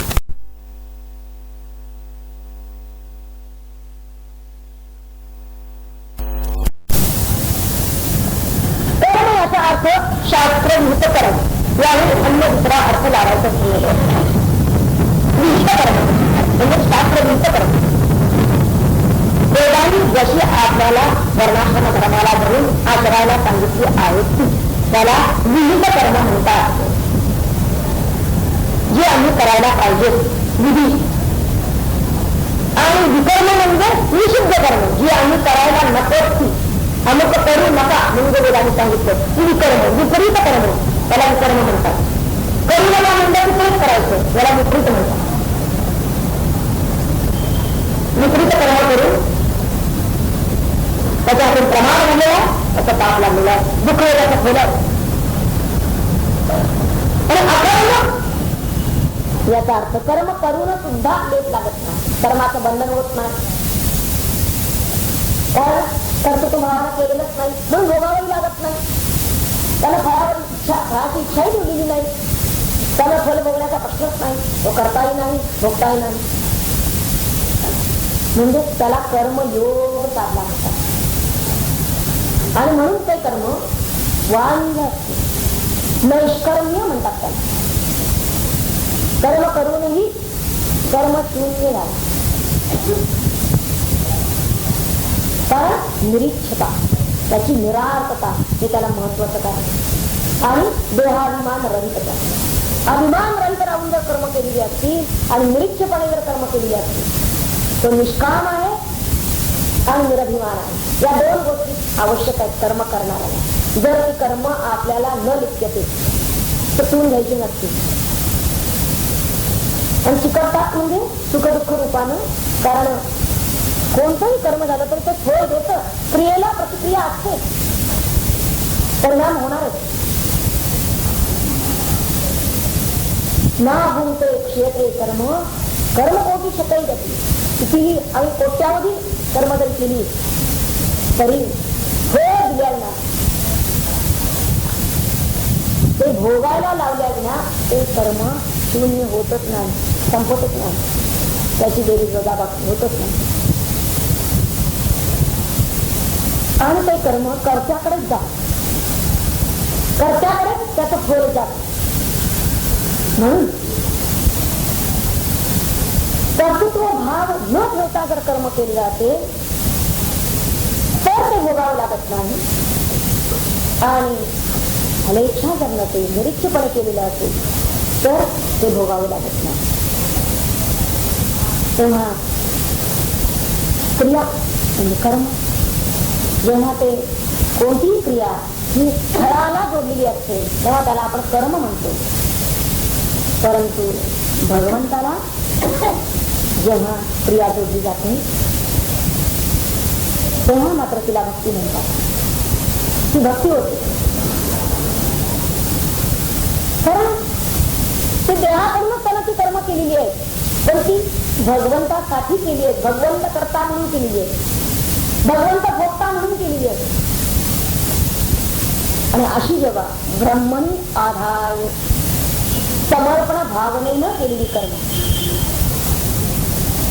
कर्म याचा अर्थ शास्त्रभूत कर्म, यावेळी अन्य दुसरा अर्थ लावायचा विहित कर्म म्हणजे शास्त्रभूत कर्म. वेदांनी जशी आपल्याला वर्णाश्रम धर्माला धरून आचरायला सांगितली आहेत त्याला विहित कर्म म्हणतात. जे आम्ही करायला पाहिजे विधी. आणि विकर्म म्हणजे निषिद्ध कर्म, जी आम्ही करायला नको ती अमुक करू नका म्हणजे वेदांनी सांगितलं की विकर्म, विपरीत कर्म त्याला विकर्म म्हणतात. करू नका म्हणजे विपरीत करायचं याला विपरीत म्हणतात. विपरीत कर्म करून त्याचा आपण प्रमाण झालेला आहे, त्याचा पाप लागलेला आहे, दुःख त्याचं ठेवलं. आणि अकर्म याचा अर्थ कर्म करून सुद्धा लेप लागत नाही, कर्माचं बंधन होत नाही. कारण कर्तृत्व भावाला केलेलंच नाही म्हणून भोगावंही लागत नाही. त्याला फळाची इच्छाही ठेवलेली नाही, त्याला फल भोगण्याचा प्रश्नच नाही, तो करताही नाही भोगताही नाही. म्हणजे त्याला कर्मयोग साधला होता. आणि म्हणून ते कर्म वांग असते, नैष्कर्म्य म्हणतात त्याला. कर्म करूनही कर्म शून्य झाला. कारण निरीक्षता, त्याची निरार्थता हे त्याला महत्वाचं कारण. आणि देहाभिमान रहितता, अभिमान रहित राहून जर कर्म केलेली असतील आणि निरीक्षपणे जर कर्म केलेली असतील तो निष्काम आहे आणि निरभिमान आहे. या दोन गोष्टी आवश्यक आहेत कर्म करणाऱ्याला. जर ती कर्म आपल्याला न लिप्यते तर तून घ्यायची नसते. आणि चिकटतात म्हणजे सुखदुःख रूपानं. कारण कोणतंही कर्म झालं तरी ते फळ देतं, क्रियेला प्रतिक्रिया असते, परिणाम होणारच. ना भूते क्षेत्रे कर्म कर्म कोटी शतही जाती. कितीही आणि कोट्यावधी कर्म जरी केली तरी फळ दिल्या विना, ते भोगायला लावल्या विना ते कर्म शून्य होतच नाही, संपतच नाही, त्याची बेरीज वजाबाकी होतच नाही. आणि ते कर्म कर्त्याकडेच जात, कर्त्याकडेच त्याचं फळ जात. म्हणून कर्तृत्व भाव न ठेवता जर कर्म केले जाते तर ते भोगावं लागत नाही. आणि फलेच्छा जर नसेल, निरीक्षपणे केलेलं असेल तर ते भोगावं लागत नाही. तेव्हा क्रिया म्हणजे कर्म, जेव्हा ते कोणतीही क्रिया ही फळाला जोडलेली असते तेव्हा त्याला आपण कर्म म्हणतो. परंतु भगवंताला जेव्हा क्रिया जोडली जाते तेव्हा मात्र तिला भक्ती म्हणतात. ती भक्ती होते. कारण ती देहाकडूनच त्याला ती कर्म केलेली आहे, पण ती भगवंतासाठी केली आहे, भगवंत करता म्हणून केलेली आहे, भगवंत भोगता म्हणून केलेली आहे. आणि अशी जेव्हा ब्रह्मणी आधार समर्पण भावनेनं केलेली कर्म,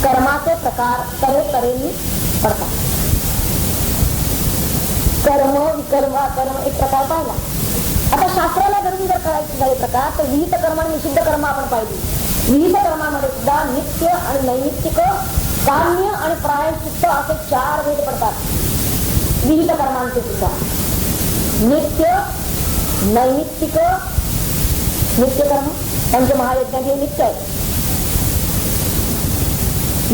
कर्माचे प्रकार तऱ्हेतऱ्हेने पडतात. कर्म विकर्म कर्म एक प्रकार पाहिला. आता शास्त्राला धरून जर करायचे झाले प्रकार तर विहित कर्म आणि निषिद्ध कर्म आपण पाहिली. विहित कर्मामध्ये सुद्धा नित्य आणि नैमित्तिक, काम्य आणि प्रायश्चित्त असे 4 भेद पडतात. विहित कर्मांचे सुद्धा नित्य, नैमित्तिक, नित्य कर्म पंचमहायज्ञात हे नित्य आहे.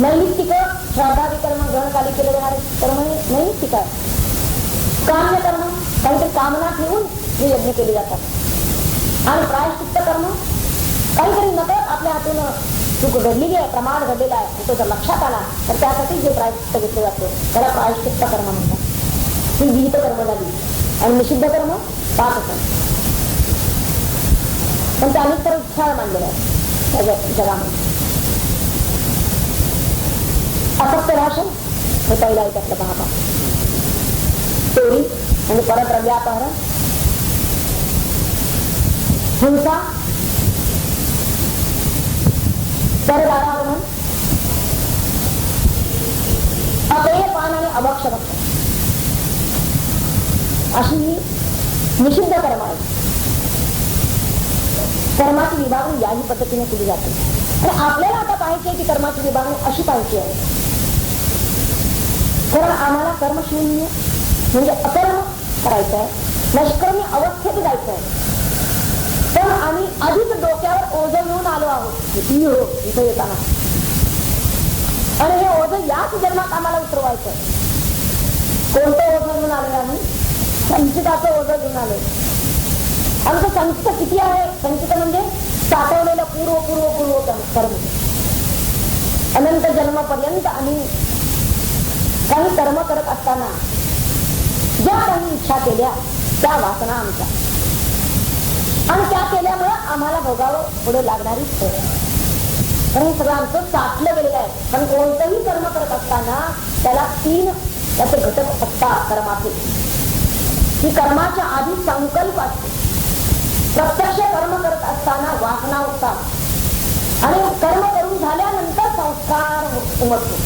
नैमित्तिक श्राद्धादी कर्म ग्रहणकाली केले जाणारे कर्म हे नैमित्तिक आहे. काम्य कर्म काहीतरी कामना ठेवून हे यज्ञ केले जातात. आणि प्रायश्चित्त कर्म काहीतरी नकळत आपल्या हातून चूक घडलेली आहे, प्रमाण घडलेला आहे, तो जर लक्षात आला तर त्यासाठी जे प्रायश्चित्त घेतलं जातं त्याला प्रायश्चित्त कर्म म्हणतात. ही विहित कर्म झाली. आणि निषिद्ध कर्म पाप कर्म. पण ते अनेक तर इच्छा मानलेलं आहे त्या जगामध्ये. असत्य भाषण हे पहिला आहे त्यातलं पाहता. चोरी म्हणजे परद्रव्यापहरण, हिंसा, सरदारागमन, अपेयपान आणि अभक्षभक्ष अशी ही निषिद्ध कर्म आहे. कर्माची विभागणी याही पद्धतीने केली जाते. आणि आपल्याला आता पाहायची की कर्माची विभागणी अशी पाहिजे आहे. कारण आम्हाला कर्मशून्य म्हणजे अकर्म करायचं आहे, निष्कर्मी अवस्थेत जायचं आहे. पण आम्ही आधीच डोक्यावर ओझं घेऊन आलो आहोत इथं येताना. आणि हे ओझं याच जन्मात आम्हाला उतरवायचं आहे. कोणतं ओझं घेऊन आलोय आम्ही? संचिताचं ओझं घेऊन आलोय. आमचं संचित किती आहे? संचित म्हणजे साठवलेलं पूर्व कर्म. अनंत जन्मापर्यंत आम्ही काही कर्म करत असताना ज्या काही इच्छा केल्या त्या वासना आमच्या, आणि त्या केल्यामुळे आम्हाला भोगावं पुढे लागणारी तर हे सगळं आमचं साठलं गेलेलं आहे. पण कोणतंही कर्म करत असताना त्याला 3 त्याचे घटक असतात कर्माचे. की कर्माच्या आधी संकल्प असतो. प्रत्यक्ष कर्म करत असताना वासना उठतात आणि कर्म करून झाल्यानंतर संस्कार उमटतो.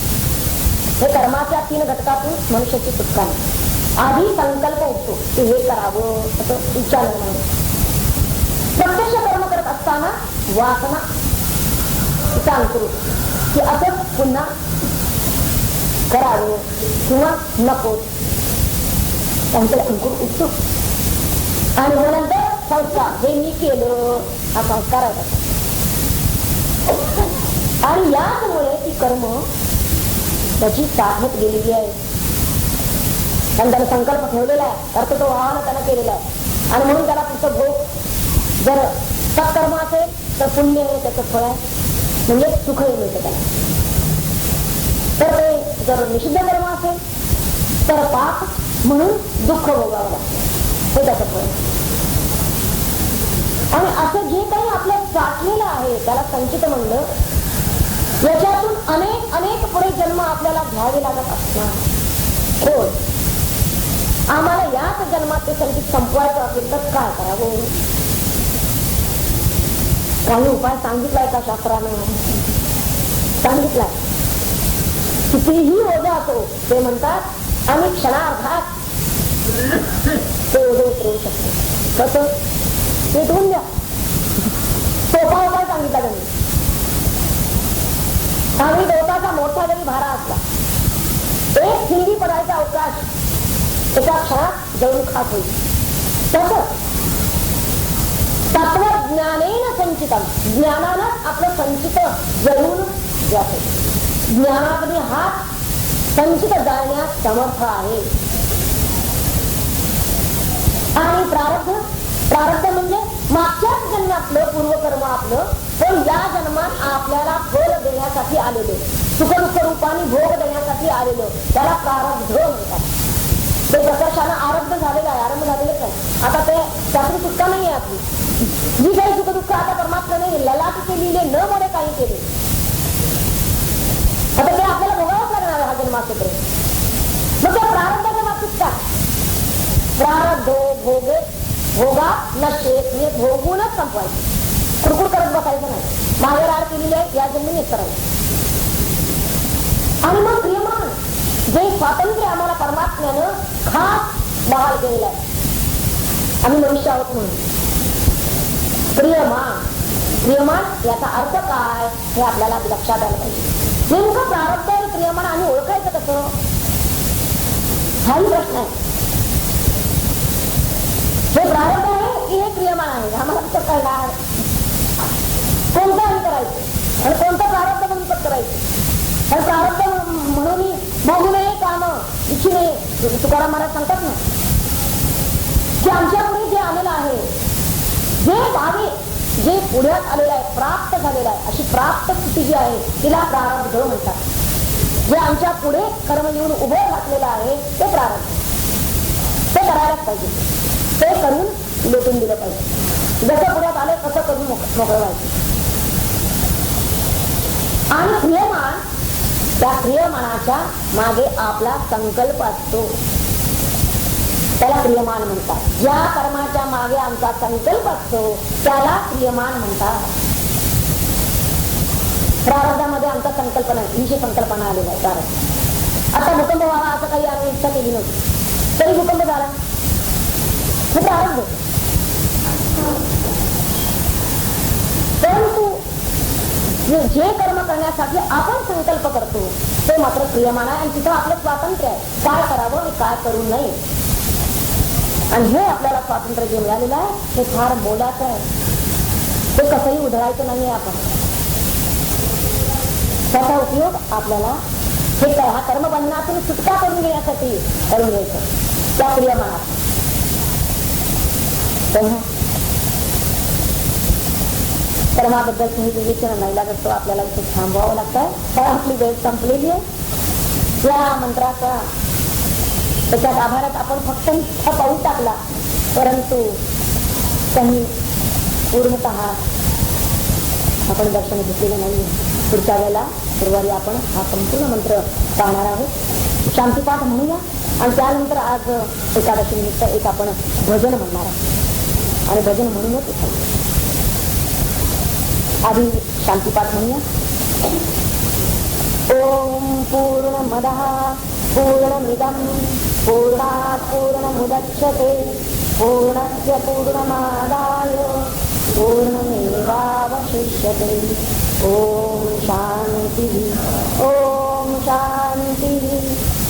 हे कर्माच्या 3 घटकातून मनुष्याची सुटका नाही. आधी संकल्प उठतो की हे करावं असं इच्छा निर्माण. प्रत्यक्ष कर्म करत असताना वासना सांगतो की असंच पुन्हा करावं किंवा नको त्यांचे अंकुर उठतो. आणि मग नंतर संस्कार, हे मी केलं, हा संस्कार आहे. आणि याचमुळे ती कर्म त्याची साधत गेलेली आहे. आणि त्याने संकल्प ठेवलेला आहे, अर्थ तो वाहन त्यानं केलेला आहे. आणि म्हणून त्याला पुढचं भोग जर सत्कर्म असेल तर पुण्य आहे, त्याचं फळ आहे, म्हणजे सुखही मिळतं त्याला. तर ते जर निषिद्ध कर्म असेल तर पाप म्हणून दुःख भोगावं लागतं, हे त्याचं फळ आहे. आणि असं जे काही आपलं साठलेलं आहे त्याला संचित म्हणलं. याच्यातून अनेक पुढे जन्म आपल्याला घ्यावे लागत असणार. हो, आम्हाला याच जन्मात ते संचित संपवायचं असेल तर काय करावं? काही उपाय सांगितलाय का शास्त्रानं? सांगितलाय. कितीही ओझं असो ते म्हणतात आम्ही क्षणार्धात ते ओझं उतरवू शकतो. कसं? पेटवून द्या. सोपा उपाय सांगितला त्यांनी. आम्ही गवताचा मोठा जरी भारा असला, एक हिंदी पडायचा अवकाश एका क्षणात जळून खात होईल. तसं तत्वज्ञानेन संचितम, ज्ञानानं आपलं संचित जळून जाते. ज्ञानाकडे हात संचित जाळण्यास समर्थ आहे. आणि प्रारब्ध म्हणजे मागच्याच जन्मातलं पूर्वकर्म आपलं, पण या जन्मात आपल्याला फळ देण्यासाठी आलेलं, सुखदुःख रूपाने भोग देण्यासाठी आलेलं, त्याला प्रारब्ध म्हणतात. ते प्रकर्षानं आरब्ध झालेलं आहे, आरंभ झालेलंच आहे. आता ते त्यातून सुटका नाही आहे आपली. जी काही सुखदुःख आता परमात्म्याने ललाट केलेले न मध्ये काही केले, आता ते आपल्याला भोगावंच लागणार हा जन्माचे प्रेम. मग त्या प्रारब्धाच्या बाबतीत काय? प्रारब्ध भोगे भोगा नशे, हे भोगूनच संपवायचं. कुरकुर करत बसायचं नाही. मागे राड केलेली आहे या जन्मीनेच करायचं. आणि मग प्रियमान जे स्वातंत्र्य आम्हाला परमात्म्यानं खास बहाल केलेलं आहे, आम्ही मनुष्य आहोत म्हणून. प्रियमान याचा अर्थ काय हे आपल्याला लक्षात आलं पाहिजे. नेमकं प्रारब्ध आणि प्रियमान आम्ही ओळखायचं कसं, हाही प्रश्न आहे. हे प्रारब्ध आहे की हे प्रियमान आहे, आम्हाला कसं कळणार? कोणतं आणि करायचं आणि कोणतं प्रारब्ध म्हणून करायचं. आणि प्रारब्ध म्हणून बघू नये काम इच्छू नये. तुकाराम महाराज सांगतात ना की आमच्या पुढे जे आलेलं आहे, जे भावे जे पुढ्यात आलेलं आहे, प्राप्त झालेलं आहे, अशी प्राप्त स्थिती जी आहे तिला प्रारब्ध म्हणतात. जे आमच्या पुढे कर्म येऊन उभं घातलेलं आहे ते प्रारब्ध, ते करायलाच पाहिजे. ते करून लोटून दिलं पाहिजे. जसं पुढ्यात आले तसं करून मोकळं व्हायचं. आणि क्रियमान, त्या क्रियमानाच्या मागे आपला संकल्प असतो, त्याला क्रियमान म्हणतात. ज्या कर्माच्या मागे आमचा संकल्प असतो त्याला क्रियमान म्हणतात. प्रारब्धामध्ये आमचा संकल्पना, विषय संकल्पना आलेला आहे प्रारब्ध. आता भूकंप व्हावा असं काही आम्ही इच्छा केली नव्हती, तरी भूकंप झाला, हे प्रारब्ध. परंतु जे कर्म करण्यासाठी आपण संकल्प करतो ते मात्र क्रियमान आहे. आणि तिथं आपलं स्वातंत्र्य आहे, काय करावं आणि काय करू नये. आणि हे आपल्याला स्वातंत्र्य जे मिळालेलं आहे हे फार मोलाचं आहे. ते कसंही उधळायचं नाहीये आपण. त्याचा उपयोग आपल्याला हे हा कर्मबंधनातून सुटका करून घेण्यासाठी करून घ्यायचं त्या क्रियमानात. कर्माबद्दल तुम्ही विवेचन नाही लागत, तो आपल्याला इथे थांबवावं लागतंय. कारण आपली वेळ संपलेली आहे. या मंत्राचा त्याच्या गाभाऱ्यात आपण फक्त पाऊल टाकला, परंतु काही पूर्णतः आपण दर्शन घेतलेलं नाही. पुढच्या वेळेला गुरुवारी आपण हा संपूर्ण मंत्र पाहणार आहोत. शांतीपाठ म्हणूया आणि त्यानंतर आज एकादशी निमित्त एक आपण भजन म्हणणार आहोत आणि भजन म्हणूनच आधी शांतीपाठ म्हणूया. ओम पूर्णमदः पूर्णमिदं पूर्णात् पूर्णमुदच्यते पूर्णस्य पूर्णमादाय पूर्णमेवावशिष्यते. ओम शांति ओम शांति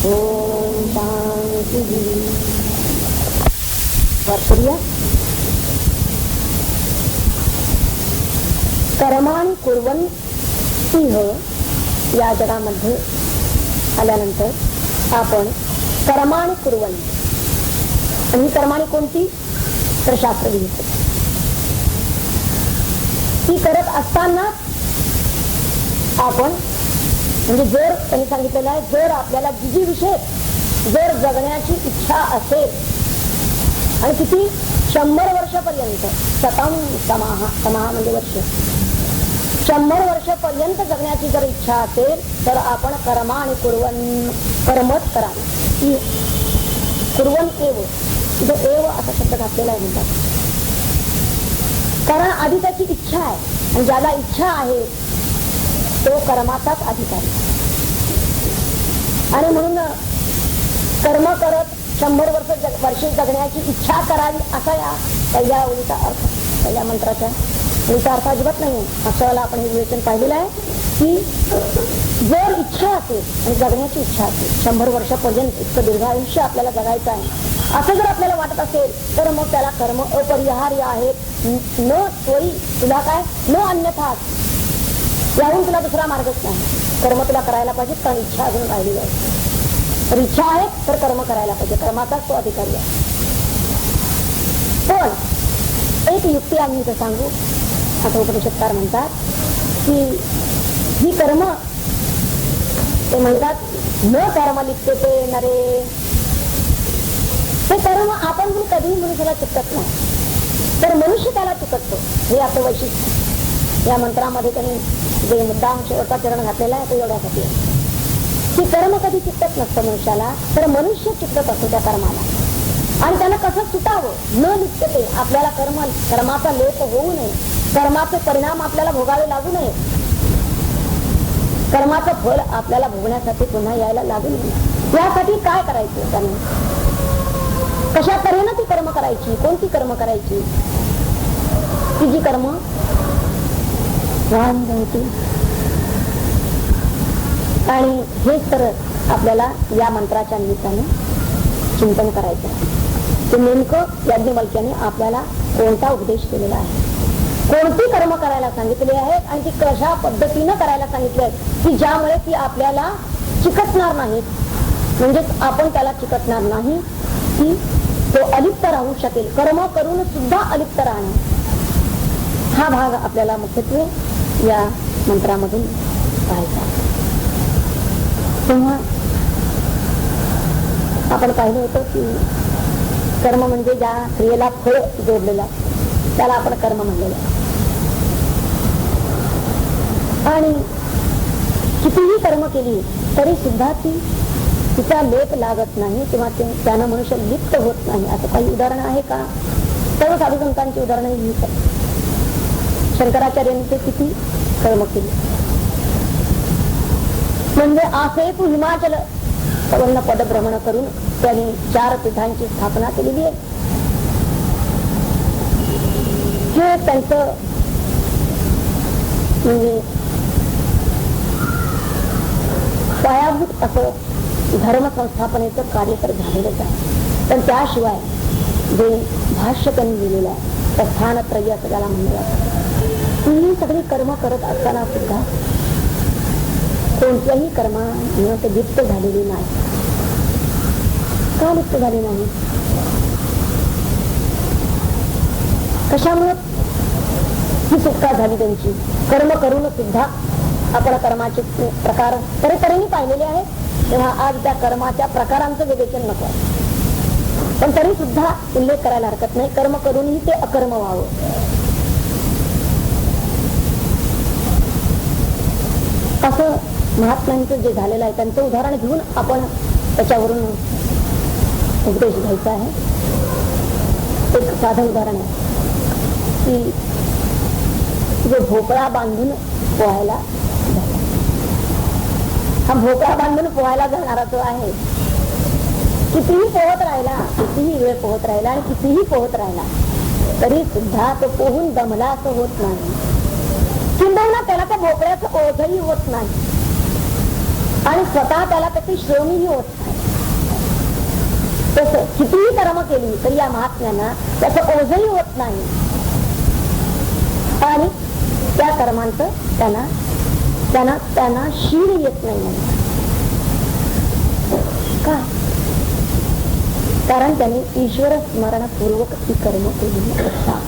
ओम शांति. वाचूया. कर्माणि कुर्वन्तीह या जगामध्ये आल्यानंतर आपण कर्माणि कुर्वन्ति, आणि कर्माणि कोणती तर शास्त्रविहित, ती करत असताना आपण म्हणजे जर त्यांनी सांगितलेलं आहे, जर आपल्याला जिजीविषयी जर जगण्याची इच्छा असेल आणि किती 100 वर्षापर्यंत, समाहा म्हणजे वर्ष, 100 वर्षापर्यंत जगण्याची जर इच्छा असेल तर आपण कर्म आणि कर्मच करावे. कुर्वन एव, इथं एव असा शब्द घातलेला आहे म्हणतात. कारण आधी त्याची इच्छा आहे आणि ज्याला इच्छा आहे तो कर्माचाच अधिकारी. आणि म्हणून कर्म करत 100 वर्ष जगण्याची इच्छा करावी असा या पहिल्या ओळीचा अर्थ, पहिल्या मंत्राच्या ओळीचा अर्थ अजिबात नाही. मागच्या वेळेला आपण हे विवेचन पाहिलेलं आहे की जर इच्छा असेल आणि जगण्याची इच्छा असेल, 100 वर्षापर्यंत इतकं दीर्घ आयुष्य आपल्याला जगायचं आहे असं जर आपल्याला वाटत असेल तर मग त्याला कर्म अपरिहार्य आहेत. न सोयी तुला काय न अन्यथा, याहून तुला दुसरा मार्गच नाही. कर्म तुला करायला पाहिजे, कारण इच्छा अजून राहिली आहे. तर इच्छा आहे तर कर्म करायला पाहिजे, कर्माचाच तो अधिकारी आहे. पण एक युक्ती आम्ही इथं सांगू. आता उपनिषदकार म्हणतात की ही कर्म, ते म्हणतात न कर्म लिप्यते नरे, हे कर्म आपण कधीही मनुष्याला चिकटत नाही तर मनुष्य त्याला चिकटतो. हे आपलं वैशिष्ट्य या मंत्रामध्ये त्यांनी जे मुद्दा शेवटचा चरण घातलेला आहे तो एवढ्यासाठी आहे की कर्म कधी चिकटत नसतं मनुष्याला, तर मनुष्य चिकटत असतो त्या कर्माला. आणि त्याला कसं सुटावं, न लिप्यते, आपल्याला कर्माचा लेप होऊ नये, कर्माचे परिणाम आपल्याला भोगावे लागू नये, कर्माचं फळ आपल्याला भोगण्यासाठी पुन्हा यायला लागू नये. यासाठी काय करायचं त्याने, कशा तऱ्हेनं ती कर्म करायची, कोणती कर्म करायची, ती जी कर्म वाहन होती. आणि हेच तर आपल्याला या मंत्राच्या निमित्ताने चिंतन करायचं आहे. ते नेमकं याज्ञवल्क्याने आपल्याला कोणता उपदेश केलेला आहे. कोणती कर्म करायला सांगितली आहेत आणि ती कशा पद्धतीनं करायला सांगितली आहेत की ज्यामुळे ती आपल्याला चिकटणार नाहीत, म्हणजेच आपण त्याला चिकटणार नाही, की तो अलिप्त राहू शकेल. कर्म करून सुद्धा अलिप्त राहणे हा भाग आपल्याला मुख्यत्वे या मंत्रामधून पाहायचा. तेव्हा आपण पाहिलं होतं की कर्म म्हणजे ज्या क्रियेला फळ जोडलेलं त्याला आपण कर्म म्हणलेलं. आणि कितीही कर्म केली तरी सुद्धा तिचा लेप लागत नाही किंवा त्यानं मनुष्य लिप्त होत नाही. असं काही उदाहरण आहे का? सर्व साधू संतांची उदाहरणं ही शंकराचार्यांनी ते किती कर्म केली. म्हणजे असे तू हिमाचल पवन पदभ्रमण करून त्यांनी 4 पीठांची स्थापना केलेली आहे. हे त्यांचं म्हणजे पायाभूत असं धर्म संस्थापनेचं कार्य तर झालेलंच आहे. पण त्याशिवाय जे भाष्य त्यांनी लिहिलेलं आहे प्रस्थानत्रयी असं त्याला म्हणलं जातं. ही सगळी कर्म करत असताना सुद्धा कोणत्याही कर्माने ते लिप्त झालेली नाही. का लिप्त झाली नाही? कशामुळे ही सुटका झाली त्यांची? कर्म करून सुद्धा आपण कर्माचे प्रकार तऱ्हेतऱ्हेने पाहिलेले आहेत. तेव्हा आज त्या कर्माच्या प्रकारांचं विवेचन नको आहे, पण तरी सुद्धा उल्लेख करायला हरकत नाही. कर्म करूनही ते अकर्म व्हावं. असं महात्म्यांचं जे झालेलं आहे त्यांचं उदाहरण घेऊन आपण त्याच्यावरून उपदेश घ्यायचा आहे. एक साधं उदाहरण आहे की जो भोपळा बांधून पोहायला, हा भोपळा बांधून पोहायला जाणारा जो आहे कितीही पोहत राहिला, कितीही वेळ पोहत राहिला आणि कितीही पोहत राहिला तरी सुद्धा तो पोहून दमला असं होत नाही. किंबहुना त्याला त्या भोपळ्याचं ओझही होत नाही आणि स्वतः त्याला त्याची श्रमही होत नाही. तसं कितीही कर्म केली तरी या महात्म्यांना त्याचं ओझही होत नाही आणि त्या कर्मांचं त्यांना शीळ येत नाही. का? कारण त्यांनी ईश्वर स्मरणपूर्वक ती कर्म केली असतात.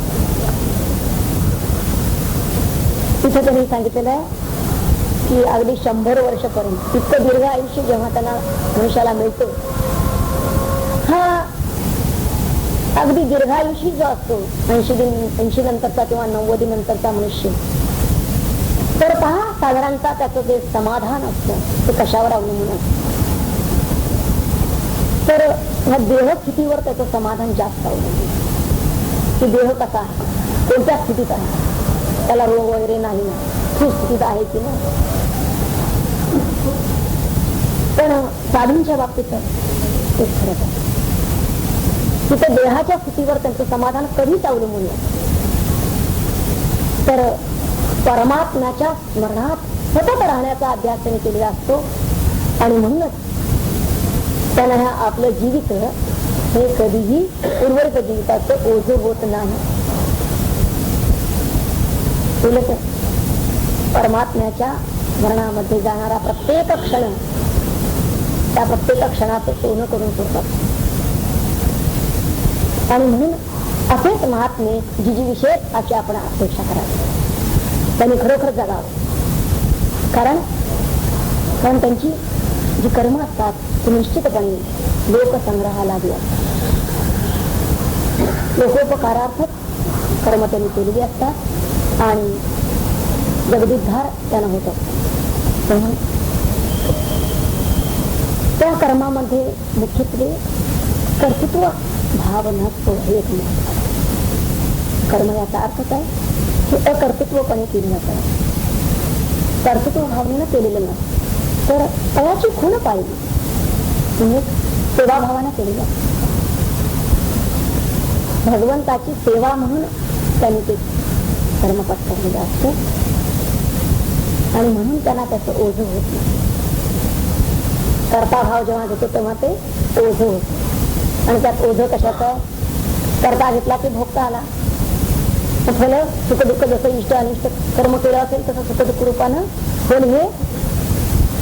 तिथे त्यांनी सांगितलेलं आहे की अगदी 100 वर्ष करून इतकं दीर्घ आयुष्य जेव्हा त्यांना मनुष्याला मिळतो, हा अगदी दीर्घायुषी जो असतो 80 नंतरचा किंवा 90 नंतरचा मनुष्य, तर पहा साधारणतः त्याचं जे समाधान असतं ते कशावर अवलंबून असतं. तर ह्या देह स्थितीवर त्याचं समाधान जास्त अवलंबून. की देह कसा आहे, कोणत्या स्थितीत आहे, त्याला रोग वगैरे नाही ना, सुस्थितीत आहे की नाही. पण साधूंच्या बाबतीत तेच फरक आहे. तिथे देहाच्या स्थितीवर त्यांचं समाधान कधीच अवलंबून नाही, तर परमात्म्याच्या स्मरणात सतत राहण्याचा अभ्यास त्यांनी केलेला असतो. आणि म्हणूनच त्यांना ह्या आपलं जीवित हे कधीही उर्वरित जीविताचं ओझं होत नाही. उलट परमात्म्याच्या स्मरणामध्ये जाणारा प्रत्येक क्षण त्या प्रत्येक क्षणाचं सोनं करून सोडतात. आणि म्हणून असेच महात्मे जी विशेष अशी आपण अपेक्षा करावी, त्यांनी खरोखर जगावं. कारण त्यांची जी कर्म असतात ती निश्चितपणे लोकसंग्रहाला लागली असतात. लोकोपकारार्थच कर्म त्यांनी केलेली असतात आणि जगदुद्धार त्यांना होत असतो. तेव्हा त्या कर्मामध्ये मुख्यत्वे कर्तृत्व भाव नसतो. हे एक महत्व. कर्म याचा अर्थच आहे की अकर्तृत्वपणे केली जातात. कर्तृत्व भावनेनं केलेलं नसतं, तर तयाची खूण पाहिजे म्हणजे सेवाभावानं केली जाते. भगवंताची सेवा म्हणून त्यांनी ते कर्म पत्करलेलं असतं आणि म्हणून त्यांना त्याचं ओझं होत नाही. कर्ता भाव जेव्हा घेतो तेव्हा ते ओझं होतं. आणि त्यात ओझं कशाचं? कर्ता घेतला की भोगता आला. फल सुख दुःख जसं इष्ट अनिष्ट कर्म केलं असेल तसं सुख दुःख रूपानं फल हे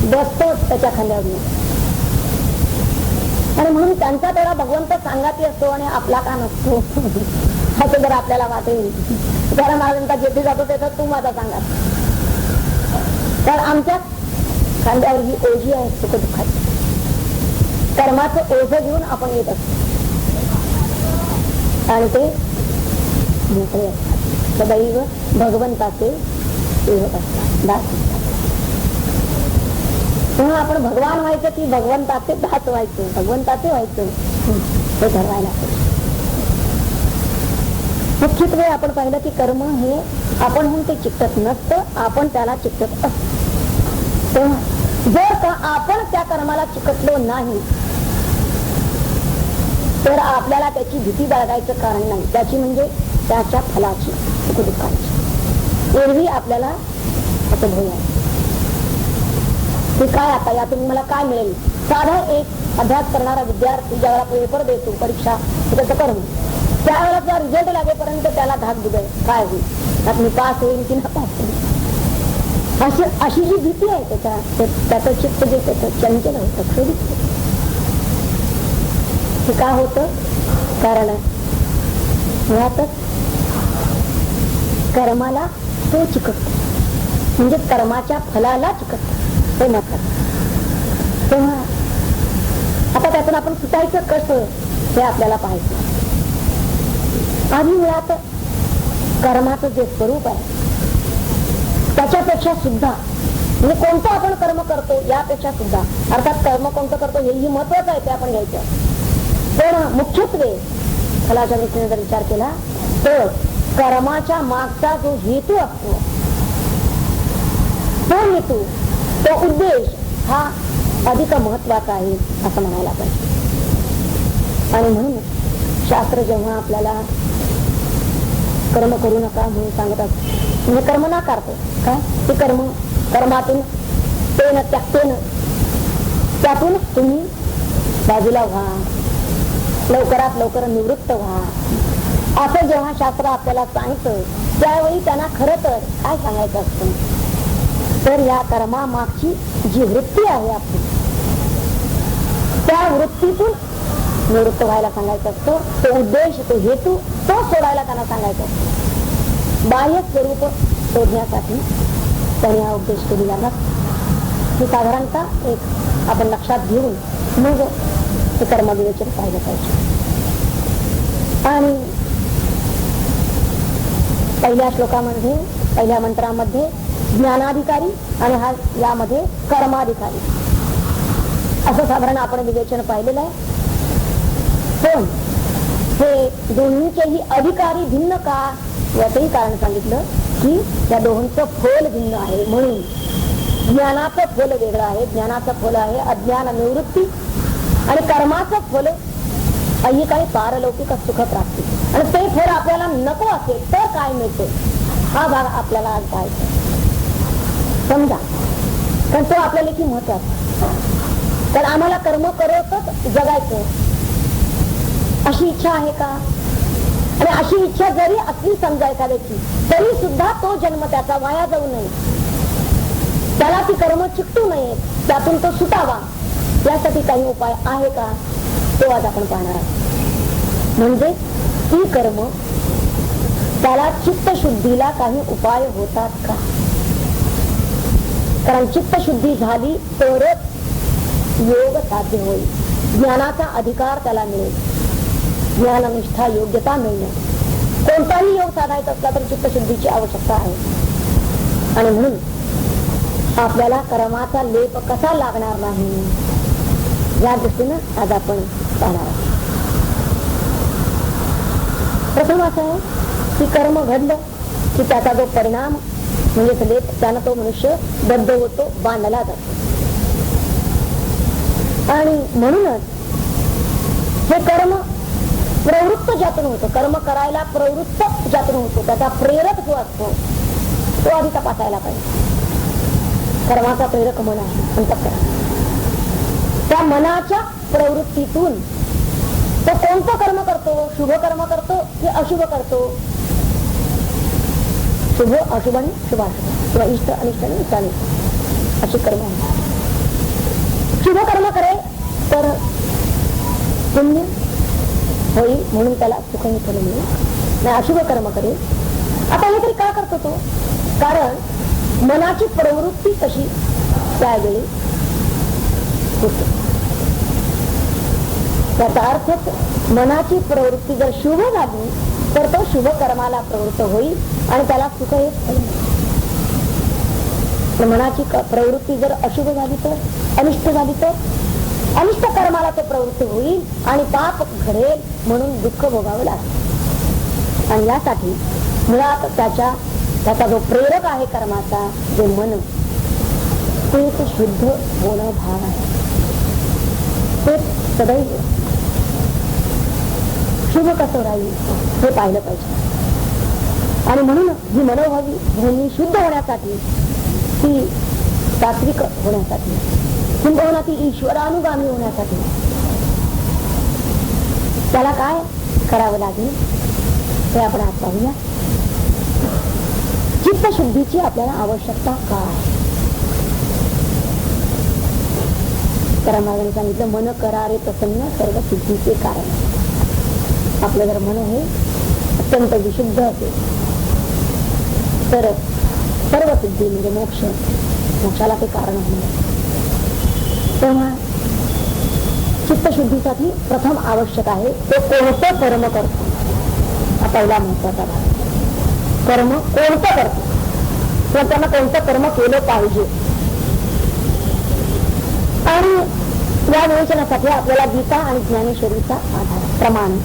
बसतोच त्याच्या खांद्यावर. आणि म्हणून त्यांचा तेवढा भगवंत सांगाती असतो आणि आपला का नसतो असं जर आपल्याला वाटेल. कारण महाराजांचा जेथे जातो त्याचा तू माझा सांगा. तर आमच्या खांद्यावर ही ओझी आहे सुख दुःखाची. कर्माचं ओझं घेऊन आपण येत असतो आणि ते मोकळे असतात. सदैव भगवंताचे सेवक असतात, दास असतात. तेव्हा आपण भगवान व्हायचं की भगवंताचे दास व्हायचं, भगवंताचे व्हायचं हे ठरवायला पाहिजे. मुख्यत्वे आपण पाहिलं की कर्म हे आपण म्हणून ते चिकटत नसतं, आपण त्याला चिकटत असतो. तेव्हा जर का आपण त्या कर्माला चिकटलो नाही तर आपल्याला त्याची भीती बाळगायचं कारण नाही. त्याची म्हणजे त्याच्या फलाची, सुख दुःखाची. एरवी आपल्याला असं भय आहे की काय आता यातून मला काय मिळेल. साधा एक अभ्यास करणारा विद्यार्थी ज्यावेळेला पेपर देतो, परीक्षा त्याचं कर्म, त्यावेळेला त्या रिझल्ट लागेपर्यंत त्याला धाक बुडाय काय होईल, त्यात मी पास होईल की नापास होईल, अशी जी भीती आहे त्याचं चित्त जे त्याचं चंचल होतं, क्षोभित होतं. हे का होतं? कारण मुळातच कर्माला तो चिकटतो, म्हणजे कर्माच्या फलाला चिकटतो ते महत्वाचं. तेव्हा आता त्यातून आपण सुटायचं कसं हे आपल्याला पाहायचं. आधी मुळात कर्माचं जे स्वरूप आहे त्याच्यापेक्षा सुद्धा, म्हणजे कोणतं आपण कर्म करतो यापेक्षा सुद्धा, अर्थात कर्म कोणतं करतो हेही महत्वाचं आहे, ते आपण घ्यायचं. पण मुख्यत्वे फलाच्या दृष्टीने जर विचार केला तर कर्माच्या मागचा जो हेतू असतो, तो हेतू, तो उद्देश हा अधिक महत्वाचा आहे असं म्हणायला पाहिजे. आणि म्हणून शास्त्र जेव्हा आपल्याला कर्म करू नका म्हणून सांगत असत, म्हणजे कर्म नाकारतो काय ते कर्म, कर्मातून तेन त्यागतेन, त्यातून तुम्ही बाजूला व्हा, लवकरात लवकर निवृत्त व्हा, असं जेव्हा शास्त्र आपल्याला सांगतं त्यावेळी त्यांना खरं तर काय सांगायचं असतं, तर या कर्मा मागची जी वृत्ती आहे आपली, त्या वृत्तीतून निवृत्त व्हायला सांगायचं असतं. तो उद्देश, तो हेतू, तो सोडायला त्यांना सांगायचं असतं. बाह्य स्वरूप शोधण्यासाठी त्यांनी हा उपदेश केलेला नसतो. हे साधारणतः एक आपण लक्षात घेऊन मग ते कर्मविवेचन पाहिलं पाहिजे. आणि पहिल्या श्लोकामध्ये, पहिल्या मंत्रामध्ये ज्ञानाधिकारी आणि हा यामध्ये कर्माधिकारी असं साधारण आपण विवेचन पाहिलेलं आहे. पण हे दोन्हीचेही अधिकारी भिन्न का याचंही कारण सांगितलं की या दोघांचं फल भिन्न आहे. म्हणून ज्ञानाचं फल वेगळं आहे. ज्ञानाचं फल आहे अज्ञान निवृत्ती आणि कर्माचं फल ऐहिक आणि पारलौकिक सुख प्राप्ती. आणि ते फल आपल्याला नको असेल तर काय मिळते हा भाग आपल्याला आज पाहायचा समजा, कारण तो आपल्या लेखी महत्वाचा. तर आम्हाला कर्म करतच जगायचं अशी इच्छा आहे का? आणि अशी इच्छा जरी असली समजा एखाद्याची तरी सुद्धा तो जन्म त्याचा वाया जाऊ नये, त्याला ती कर्म चिकटू नये, त्यातून तो सुटावा, यासाठी काही उपाय आहे का तो आज आपण पाहणार आहोत. म्हणजे ती कर्म त्याला चित्तशुद्धीला काही उपाय होतात का? कारण चित्तशुद्धी झाली तरच योग साध्य होईल, ज्ञानाचा अधिकार त्याला मिळेल, ज्ञाननिष्ठा योग्यता मिळणे. कोणताही योग साधायचा असला तर चित्तशुद्धीची आवश्यकता आहे. आणि म्हणून आपल्याला कर्माचा लेप कसा लागणार नाही या दृष्टीनं आज आपण पाहणार आहोत. प्रथम असं आहे की कर्म घडलं की त्याचा जो परिणाम म्हणजे लेप, त्यानं तो मनुष्य बद्ध होतो, बांधला जातो. आणि म्हणूनच हे कर्म प्रवृत्त ज्यातून होतो, कर्म करायला प्रवृत्त ज्यातून होतो, त्याचा प्रेरक जो असतो तो आधी तपासायला पाहिजे. कर्माचा प्रेरक मन आहे अंतःकरण. त्या मनाच्या प्रवृत्तीतून तो कोणतं कर्म करतो, शुभ कर्म करतो की अशुभ करतो शुभ अशुभ आणि शुभाशुभ किंवा इष्ट अनिष्ट आणि इष्टानिष्ट अशी कर्म आहे. शुभ कर्म करे तर पुण्य होईल म्हणून त्याला सुख आणि फल मिळेल, नाही अशुभ कर्म करेल. आता हे तरी का करतो तो? कारण मनाची प्रवृत्ती कशी त्यावेळी होते. त्याचा अर्थच मनाची प्रवृत्ती जर शुभ झाली तर तो शुभ कर्माला प्रवृत्त होईल आणि त्याला सुख हे फल मिळेल. मनाची प्रवृत्ती जर अशुभ झाली तर, अनिष्ट झाली तर अनिष्ट कर्माला तो प्रवृत्त होईल आणि पाप घडेल म्हणून दुःख भोगावं लागेल. आणि यासाठी मुळात त्याचा जो प्रेरक आहे कर्माचा, जे मन, ते शुद्ध होणं भाव आहे. ते सदैव शुभ कसं राहील हे पाहिलं पाहिजे. आणि म्हणून ही मनोभावी ध्वनी शुद्ध होण्यासाठी, ती सात्विक होण्यासाठी, किंबहुना ती ईश्वरानुगामी होण्यासाठी त्याला काय करावं लागेल हे आपण आज पाहूया. चित्तशुद्धीची आपल्याला आवश्यकता काय? कारण महाराजांनी सांगितलं, मन करारे प्रसन्न सर्व सिद्धीचे कारण. आपलं जर मन हे अत्यंत विशुद्ध असेल तर सर्व सिद्धी म्हणजे मोक्षाला ते कारण होणार. तेव्हा चित्तशुद्धीसाठी प्रथम आवश्यक आहे तो कोणतं कर्म करतो हा पहिला महत्वाचा भाग. कर्म कोणतं करतो किंवा त्यांना कोणतं कर्म केलं पाहिजे. आणि या विवेचनासाठी आपल्याला गीता आणि ज्ञानेश्वरीचा आधार प्रमाण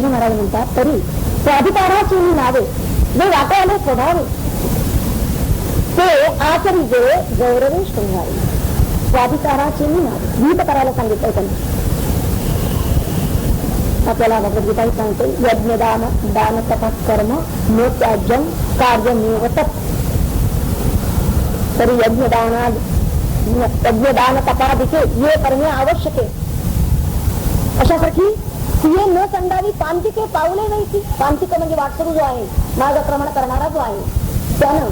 महाराज म्हणतात, तरी स्वाधिकाराची नावे जे वाटायला स्वभावे ते आचरी जे गौरवे शृंगारे. स्वाधिकाराची नावे गीत करायला सांगितलं त्यांनी. आपल्याला भगवद्गीता सांगते, यज्ञदान दान तप कर्म न त्याज्यम कार्यमेव तत्. तरी यज्ञदान तपादिके ये करणे आवश्यक आहे. अशासाठी ये न संडावी पांतिके पावले नाही की. पांतिक म्हणजे वाटसरू जो आहे, मार्गक्रमण करणारा जो आहे, त्यानं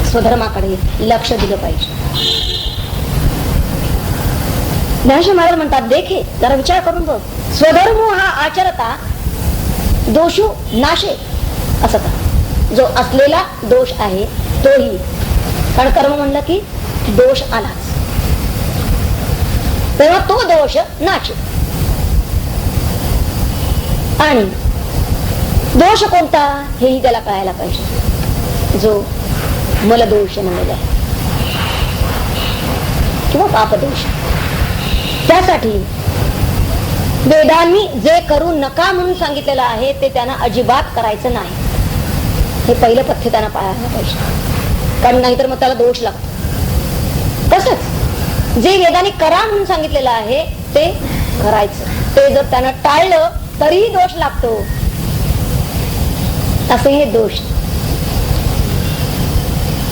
स्वधर्माकडे लक्ष दिलं पाहिजे. ज्ञानेश्वर महाराज म्हणतात, देखे जरा विचार करून बघ, स्वधर्म हा आचरता दोषू नाशे असता. जो असलेला दोष आहे तोही, कारण कर्म म्हणलं की दोष आलाच, तेव्हा तो दोष नाशे. आणि दोष कोणता हेही त्याला कळायला पाहिजे. जो मलदोष म्हणलेला आहे किंवा पापदोष. त्यासाठी वेदांनी जे करू नका म्हणून सांगितलेलं आहे ते त्यांना अजिबात करायचं नाही. हे पहिलं पथ्य त्यांना पाळायला पाहिजे, कारण नाहीतर मग त्याला दोष लागतो. तसंच जे वेदांनी करा म्हणून सांगितलेलं आहे ते करायचं. ते जर त्यानं टाळलं तरीही दोष लागतो. असे हे दोष.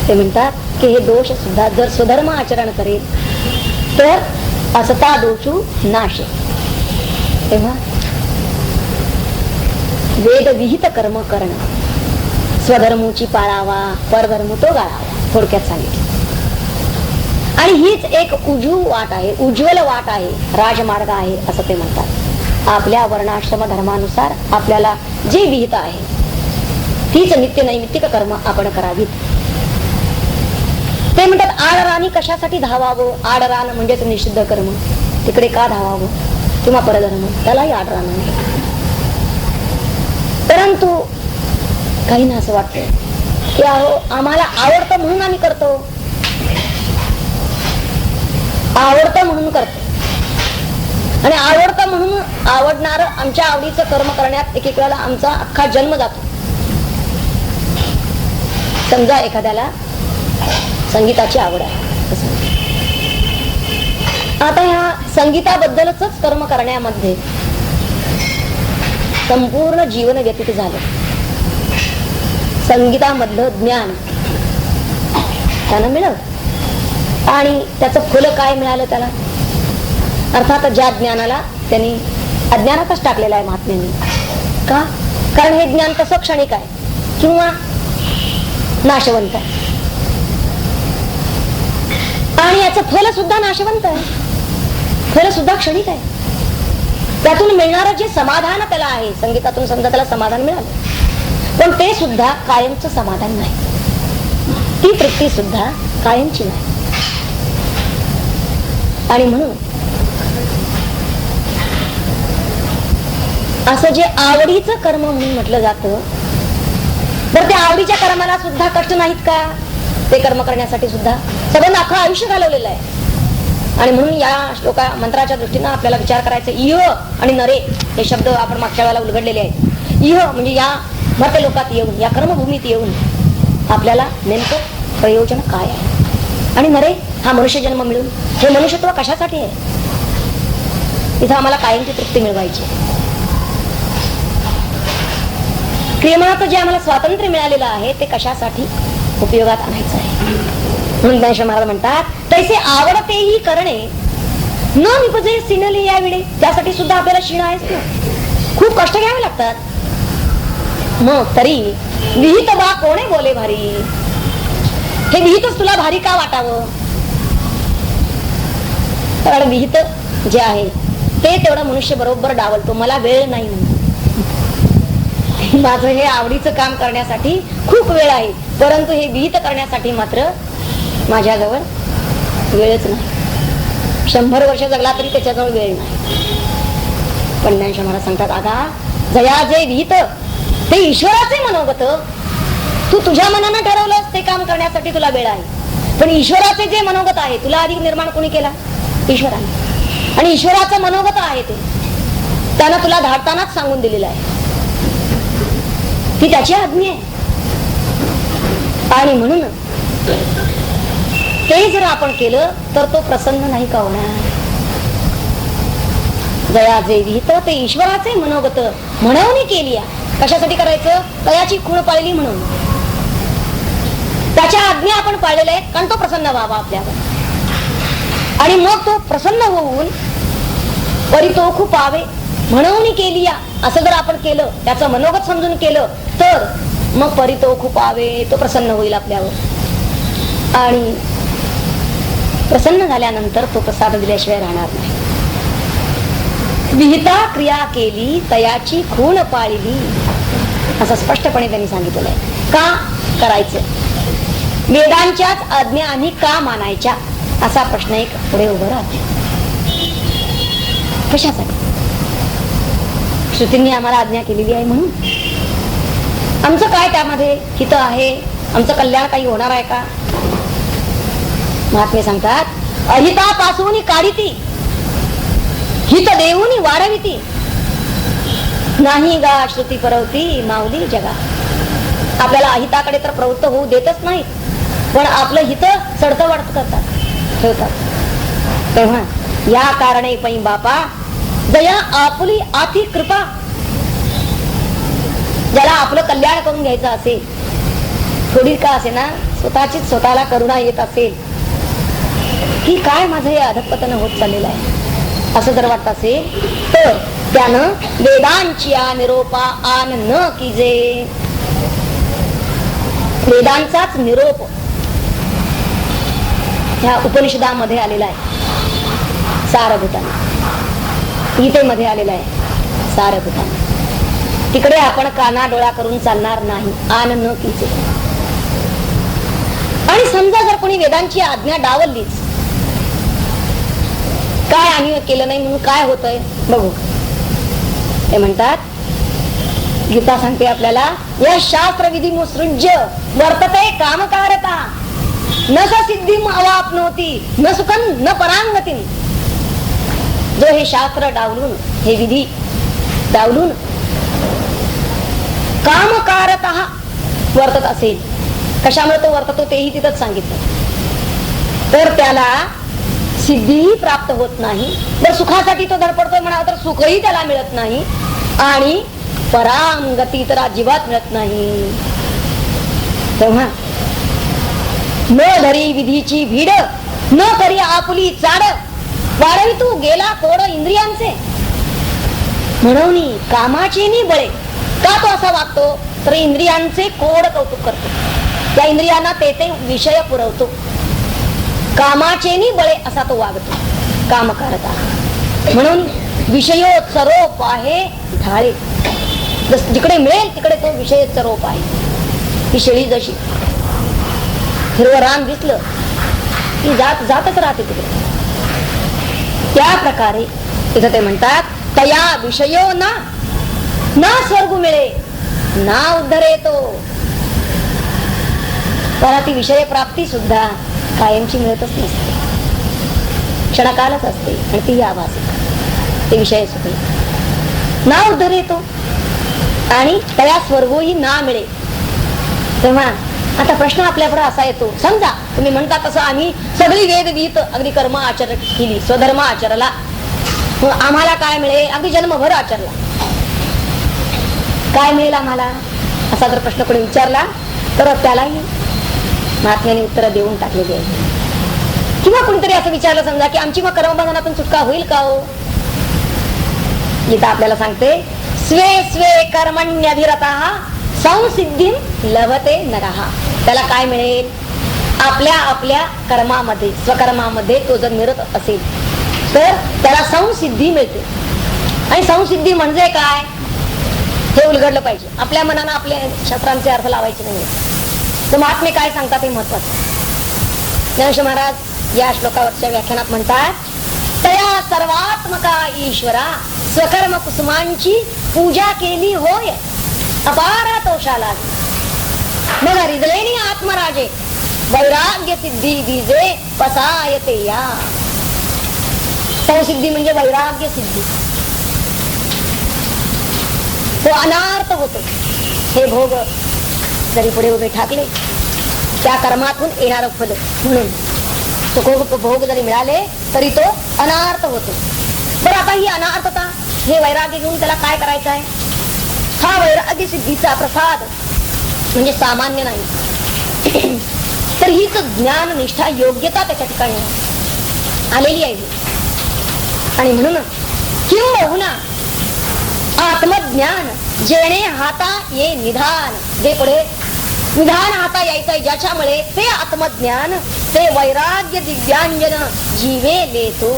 ते म्हणतात की हे दोष सुद्धा जर स्वधर्म आचरण करेल तर असता दोषू नाशे. तेव्हा वेद विहित कर्म करणं, स्वधर्मूची पाळावा, परधर्म तो गाळावा, थोडक्यात सांगितलं. आणि हीच एक उजू वाट आहे, उज्ज्वल वाट आहे, राजमार्ग आहे असं ते म्हणतात. आपल्या वर्णाश्रम धर्मानुसार आपल्याला जे विहित आहे तीच नित्य नैमित्तिक कर्म आपण करावीत. ते म्हणतात आडराणी कशासाठी धावावं. आडरान म्हणजेच निषिद्ध कर्म, तिकडे का धावावं, किंवा परधर्म, त्यालाही आडरान आहे. परंतु काहींना असं वाटतं की अहो आम्हाला आवडतं म्हणून आम्ही करतो, आवडतं म्हणून करतो. आणि आवडतं म्हणून आवडणारं आमच्या आवडीचं कर्म करण्यात एक एक वेळेला आमचा अख्खा जन्म जातो. समजा एखाद्याला संगीताची आवड आहे, आता ह्या संगीताबद्दलच कर्म करण्यामध्ये संपूर्ण जीवन व्यतीत झालं. संगीतामधलं ज्ञान त्यानं मिळवलं आणि त्याचं फल काय मिळालं त्याला? अर्थात ज्या ज्ञानाला त्यांनी अज्ञानातच टाकलेलं आहे महात्म्यांनी. का? कारण हे ज्ञान तसं क्षणिक आहे किंवा नाशवंत आहे आणि याचं फल सुद्धा नाशवंत आहे, फल सुद्धा क्षणिक आहे. त्यातून मिळणारं जे समाधान त्याला आहे, संगीतातून समजा त्याला समाधान मिळालं, पण ते सुद्धा कायमचं समाधान नाही, ती तृप्ती सुद्धा कायमची नाही. आणि म्हणून असं जे आवडीचं कर्म म्हणून म्हटलं जातं, तर त्या आवडीच्या कर्माला सुद्धा कष्ट नाहीत का? ते कर्म करण्यासाठी सुद्धा सगळं अख्खं आयुष्य घालवलेलं आहे. आणि म्हणून या श्लोका मंत्राच्या दृष्टीनं आपल्याला विचार करायचा, इह आणि नरे हे शब्द आपण मागच्या वेळेला उलगडलेले आहेत. इह म्हणजे या मर्त्य लोकात येऊन, या कर्मभूमीत येऊन आपल्याला नेमकं प्रयोजन काय आहे, आणि नरे हा मनुष्य जन्म मिळून हे मनुष्यत्व कशासाठी आहे? इथं आम्हाला कायमची तृप्ती मिळवायची. प्रेमाचं जे आम्हाला स्वातंत्र्य मिळालेलं आहे ते कशासाठी उपयोगात आणायचं आहे. म्हणून ज्ञानेश्वर महाराज म्हणतात, तैसे आवडतेही करणे न निपजे सिनले या वेळे. त्यासाठी सुद्धा आपल्याला शिण आहेच ना, खूप कष्ट घ्यावे लागतात. मग तरी विहित बा कोणे बोले भारी, हे विहितच तुला भारी का वाटावं? कारण विहित जे आहे ते तेवढा मनुष्य बरोबर डावलतो, मला वेळ नाही म्हणून. माझं हे आवडीचं काम करण्यासाठी खूप वेळ आहे, परंतु हे विहित करण्यासाठी मात्र माझ्याजवळ वेळच नाही. 100 वर्ष जगला तरी त्याच्याजवळ वेळ नाही. पण ज्ञानेश्वर महाराज सांगतात, आगा जया जे विहित ते ईश्वराचे मनोगत, तू तुझ्या मनानं ठरवलंस ते काम करण्यासाठी तुला वेळ आहे, पण ईश्वराचे जे मनोगत आहे तुला आधी निर्माण कोणी केला? ईश्वराने. आणि ईश्वराचं मनोगत आहे ते त्यानं तुला धाडतानाच सांगून दिलेलं आहे, ती त्याची आज्ञा आहे. आणि म्हणून ते जर आपण केलं तर तो प्रसन्न नाही का होणार? जया जे विहित ते ईश्वराचे मनोगत म्हणून केली. कशासाठी करायचं? तयाची खूण पाळली म्हणून. त्याच्या आज्ञा आपण पाळलेल्या आहेत कारण तो प्रसन्न व्हावा आपल्यावर. आणि मग तो प्रसन्न होऊन परितोखू पावे म्हणून केली असं जर आपण केलं, त्याचं मनोगत समजून केलं, तर मग परितोखू पावे, तो प्रसन्न होईल आपल्यावर. आणि प्रसन्न झाल्यानंतर तो प्रसाद दिल्याशिवाय राहणार नाही. विहिता क्रिया केली तयाची खूण पाळली, असं स्पष्टपणे त्यांनी सांगितलेलं आहे. का करायचं? वेदांच्याच आज्ञा आम्ही का मानायच्या, असा प्रश्न एक पुढे उभं राहतो. कशासाठी? श्रुतींनी आम्हाला आज्ञा केलेली आहे म्हणून. आमचं काय त्यामध्ये हित आहे? आमचं कल्याण काही होणार आहे का? महात्मे सांगतात, अहितापासून काढिती हित देऊनी वाढविती, नाही गा श्रुती परवती माऊली जगा. आपल्याला अहिताकडे तर प्रवृत्त होऊ देतच नाही, पण आपलं हित चढतं वाढत करतात, ठेवतात. तेव्हा या कारणे पै बापा दया आपुली आती कृपा. ज्याला आपलं कल्याण करून घ्यायचं असेल, थोडी का असे ना स्वतःचीच स्वतःला करुणा येत असेल की काय माझं हे अधपतन होत चाललेलं आहे असं जर वाटत असेल, तर त्यानं वेदांची निरोपा आन न कीजे. वेदांचाच निरोप ह्या उपनिषदामध्ये आलेला आहे सारभूताने, गीतेमध्ये आलेला आहे सारभूताने. तिकडे आपण काना डोळा करून चालणार नाही, आन न कीजे. आणि समजा जर कोणी वेदांची आज्ञा डावललीच, काय आम्ही केलं नाही म्हणून काय होतंय बघू. ते म्हणतात, गीता सांगते आपल्याला, या शास्त्र विधी मुसृज्य वर्तते कामकारता न स सिद्धिम अवाप्नोती न सुखं न परांगती. जो हे शास्त्र डावलून, हे विधी डावलून कामकारता वर्तत असेल कशामुळे तो वर्ततो तेही तिथंच सांगितलं. तर त्याला सिद्धीही प्राप्त होत नाही, तर सुखासाठी तो धडपडतोय म्हणावं तर सुखही त्याला मिळत नाही, आणि पराम गती तर अजिबात मिळत नाही. तेव्हा न धरी विधीची भीड, न करी आपुली चाड, वाढवी तू गेला कोड इंद्रियांचे. म्हणून कामाचे नि बळे का तो असा वागतो, तर इंद्रियांचे कोड कौतुक करतो, त्या इंद्रियांना ते विषय पुरवतो. कामाचे नि बळे असा तो वागतो काम करता. म्हणून विषयोत्सरोप आहे ढाळे, जिकडे मिळेल तिकडे तो विषयोत्सरोप आहे. ही शेळी जशी हिरवं रान दिसलं ती जातच राहते तिकडे, त्या प्रकारे तिथं ते म्हणतात तया विषयो ना स्वर्ग मिळे ना उद्धरे तो. त्याला ती विषय प्राप्ती सुद्धा कायमची मिळतच नसते, क्षणकालच असते, आणि ती आभासी ते विषय सुद्धा ना उद्धरे तो, आणि तया स्वर्गोही ना मिळे. तेव्हा आता प्रश्न आपल्याकडे असा येतो, समजा तुम्ही म्हणता तसं आम्ही सगळी वेद विहित अगदी कर्म आचरण केली, स्वधर्म आचरला, आम्हाला काय मिळेल, अगदी जन्मभर आचरला, काय मिळेल आम्हाला, असा जर प्रश्न कोणी विचारला तर त्यालाही महात्म्याने उत्तर देऊन टाकलेली आहे. किंवा कोणीतरी असं विचारलं समजा की आमची मग कर्मबंधनातून सुटका होईल का हो. गीता आपल्याला सांगते स्वे स्वे कर्मण्यभिरतः संसिद्धी लभते नरः. त्याला काय मिळेल, आपल्या आपल्या कर्मामध्ये स्वकर्मामध्ये तो जर निरत असेल तर त्याला संसिद्धी मिळते. आणि संसिद्धी म्हणजे काय हे उलगडलं पाहिजे. आपल्या मनानं आपल्या शास्त्रांचे अर्थ लावायचे नाही. तर महात्मे काय सांगतात हे महत्वाचं. ज्ञानेश्वर महाराज या श्लोकावरच्या व्याख्यानात म्हणतात तया सर्वात्मका ईश्वरा स्वकर्म कुसुमांची पूजा केली होय अपारा तोषाला. मग रिजलेनी आत्मराजे वैराग्य सिद्धी बीजे पसायते या. संसिद्धी म्हणजे वैराग्य सिद्धी. तो अनार्थ होतो. हे भोग जरी पुढे उभे ठाकले त्या कर्मातून येणार फल म्हणून तो भोग जरी मिळाले तरी तो अनार्थ होतो. बरं आता ही अनार्थता हे वैराग्य घेऊन त्याला काय करायचं आहे. हा वैराग्य सिद्धीचा प्रसाद म्हणजे सामान्य नाही, तर हीच ज्ञान निष्ठा योग्यता त्याच्या ठिकाणी आलेली आहे. आणि म्हणून किंबहुना आत्मज्ञान जेणे हाता ये निधान, जे पुढे निधान हाता यायचंय ज्याच्यामुळे ते आत्मज्ञान ते वैराग्य दिव्यांजन जीवे लेतो.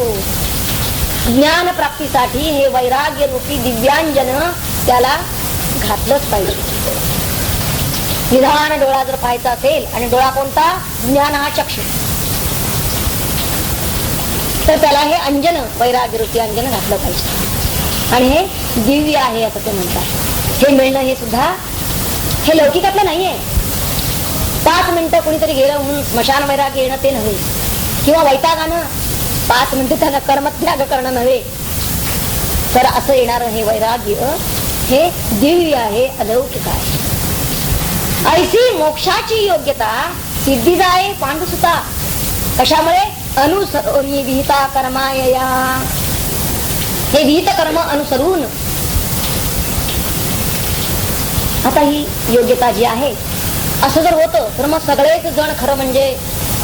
ज्ञान प्राप्तीसाठी हे वैराग्य रूपी दिव्यांजन त्याला घातलंच पाहिजे. निधान डोळा जर पाहायचा असेल, आणि डोळा कोणता, ज्ञान हा चक्षु, तर त्याला हे अंजन वैराग्य रूपी अंजन घातलं पाहिजे. आणि हे दिव्य आहे असं ते म्हणतात. हे मिळणं हे सुद्धा हे लौकिकातलं नाहीये. 5 मिनिटं कोणीतरी गेलं म्हणून स्मशान वैराग्य येणं ते नव्हे, किंवा वैतागानं 5 मिनिटं त्यांना कर्मत्याग करणं नव्हे, तर असं येणारं हे वैराग्य हे दिव्य आहे, अलौकिक आहे. ऐसी मोक्षाची योग्यता सिद्धी जाय पांडुसुता. कशामुळे अनुसरोनी विहिता कर्मायया. हे विहित कर्म अनुसरून आता ही योग्यता जी आहे असं जर होतं तर मग सगळेच जण खरं म्हणजे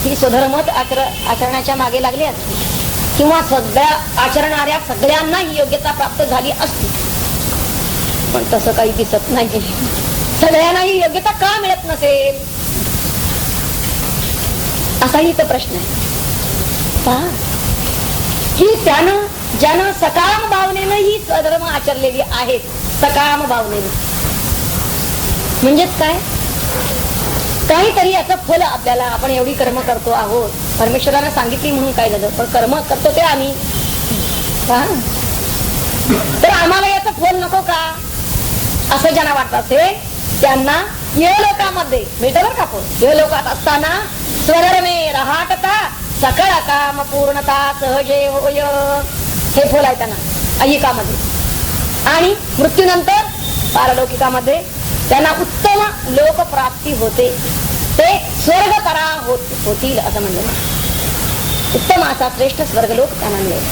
ही स्वधर्मच आचरणाच्या मागे लागले असते, किंवा सगळ्या आचरणाऱ्या सगळ्यांना ही योग्यता प्राप्त झाली असती. पण तसं काही दिसत नाही. सगळ्यांना ही योग्यता का मिळत नसेल असाही तर प्रश्न आहे. ही त्यानं ज्यानं सकाम भावनेनं ही स्वधर्म आचरलेली आहेत, सकाम भावनेनं म्हणजेच काय, काहीतरी असं फल आपल्याला, आपण एवढी कर्म करतो आहोत, परमेश्वरानं सांगितली म्हणून काय झालं, पण कर्म करतो ते आम्ही, तर आम्हाला याचं फल नको का असं ज्यांना वाटत असेल त्यांना ये लोकांमध्ये मिळतं बरं का. फल ये लोकात असताना स्वधर्मे रहाटता सकळ काम पूर्णता सहजे होय, हे फल आहे त्यांना अहिकामध्ये. आणि मृत्यूनंतर पारलौकिकामध्ये त्यांना उत्तम लोकप्राप्ती होते. ते स्वर्ग करा होतील असं म्हणलं ना. उत्तम असा श्रेष्ठ स्वर्गलोक त्यांना मिळेल.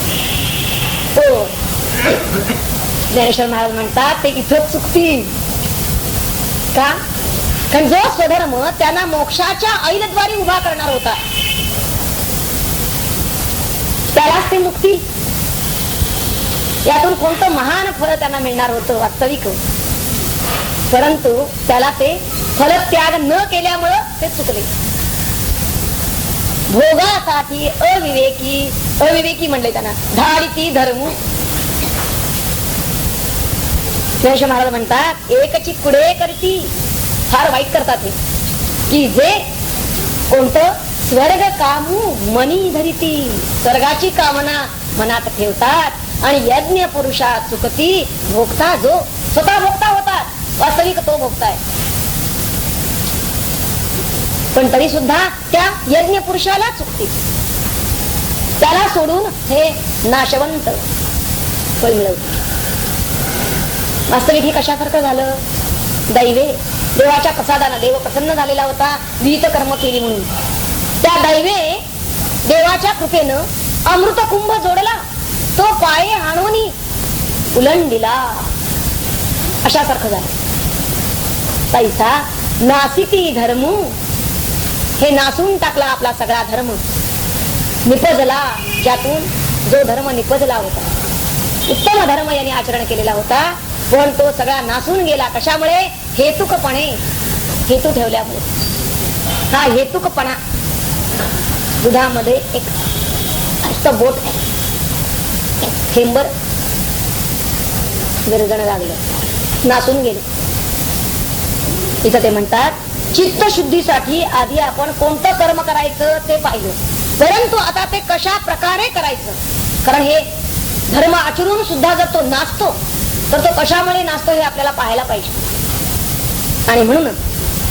तो ज्ञानेश्वर महाराज म्हणतात ते इथंच चुकतील. का? कारण जो स्वधर्म त्यांना मोक्षाच्या ऐलद्वारी उभा करणार होता त्यालाच ते मुक्ती. यातून कोणतं महान फळ त्यांना मिळणार होतं वास्तविक, परंतु त्याला ते फलत्याग न केल्यामुळं ते चुकले. भोगासाठी अविवेकी म्हणले त्यांना धाडिती धर्म. ज्ञानेश्वर महाराज म्हणतात एकची पुढे करती. फार वाईट करतात हे की जे कोणतं स्वर्ग कामू मनी धरिती, स्वर्गाची कामना मनात ठेवतात आणि यज्ञ पुरुषा चुकती. भोगता जो स्वतः भोगता होतात वास्तविक तो भोगताय, पण तरी सुद्धा त्या यज्ञ पुरुषाला चुकती. त्याला सोडून हे नाशवंत फळ मिळवते. वास्तविक हे कशासारखं झालं? दैवे देवाच्या प्रसादानं देव प्रसन्न झालेला होता विहित कर्म केली म्हणून. त्या दैवे देवाच्या कृपेनं अमृत कुंभ जोडला, तो पाये हाणून उलंडिला अशासारखं झालं. तैसा नासिती धर्म, हे नासून टाकला आपला सगळा धर्म. निपजला, ज्यातून जो धर्म निपजला होता, उत्तम धर्म यांनी आचरण केलेला होता, पण तो सगळा नासून गेला. कशामुळे? हेतुकपणे, हेतू ठेवल्यामुळे. हा हेतुकपणा, दुधामध्ये एक असं बोट थेंबर विरजण लागलं, नासून गेले. इथं ते म्हणतात चित्त शुद्धीसाठी आधी आपण कोणतं कर्म करायचं ते पाहिलं, परंतु आता ते कशा प्रकारे करायचं. कारण हे धर्म आचरून सुद्धा जर तो नाचतो तर तो कशामुळे नाचतो हे आपल्याला पाहायला पाहिजे. आणि म्हणून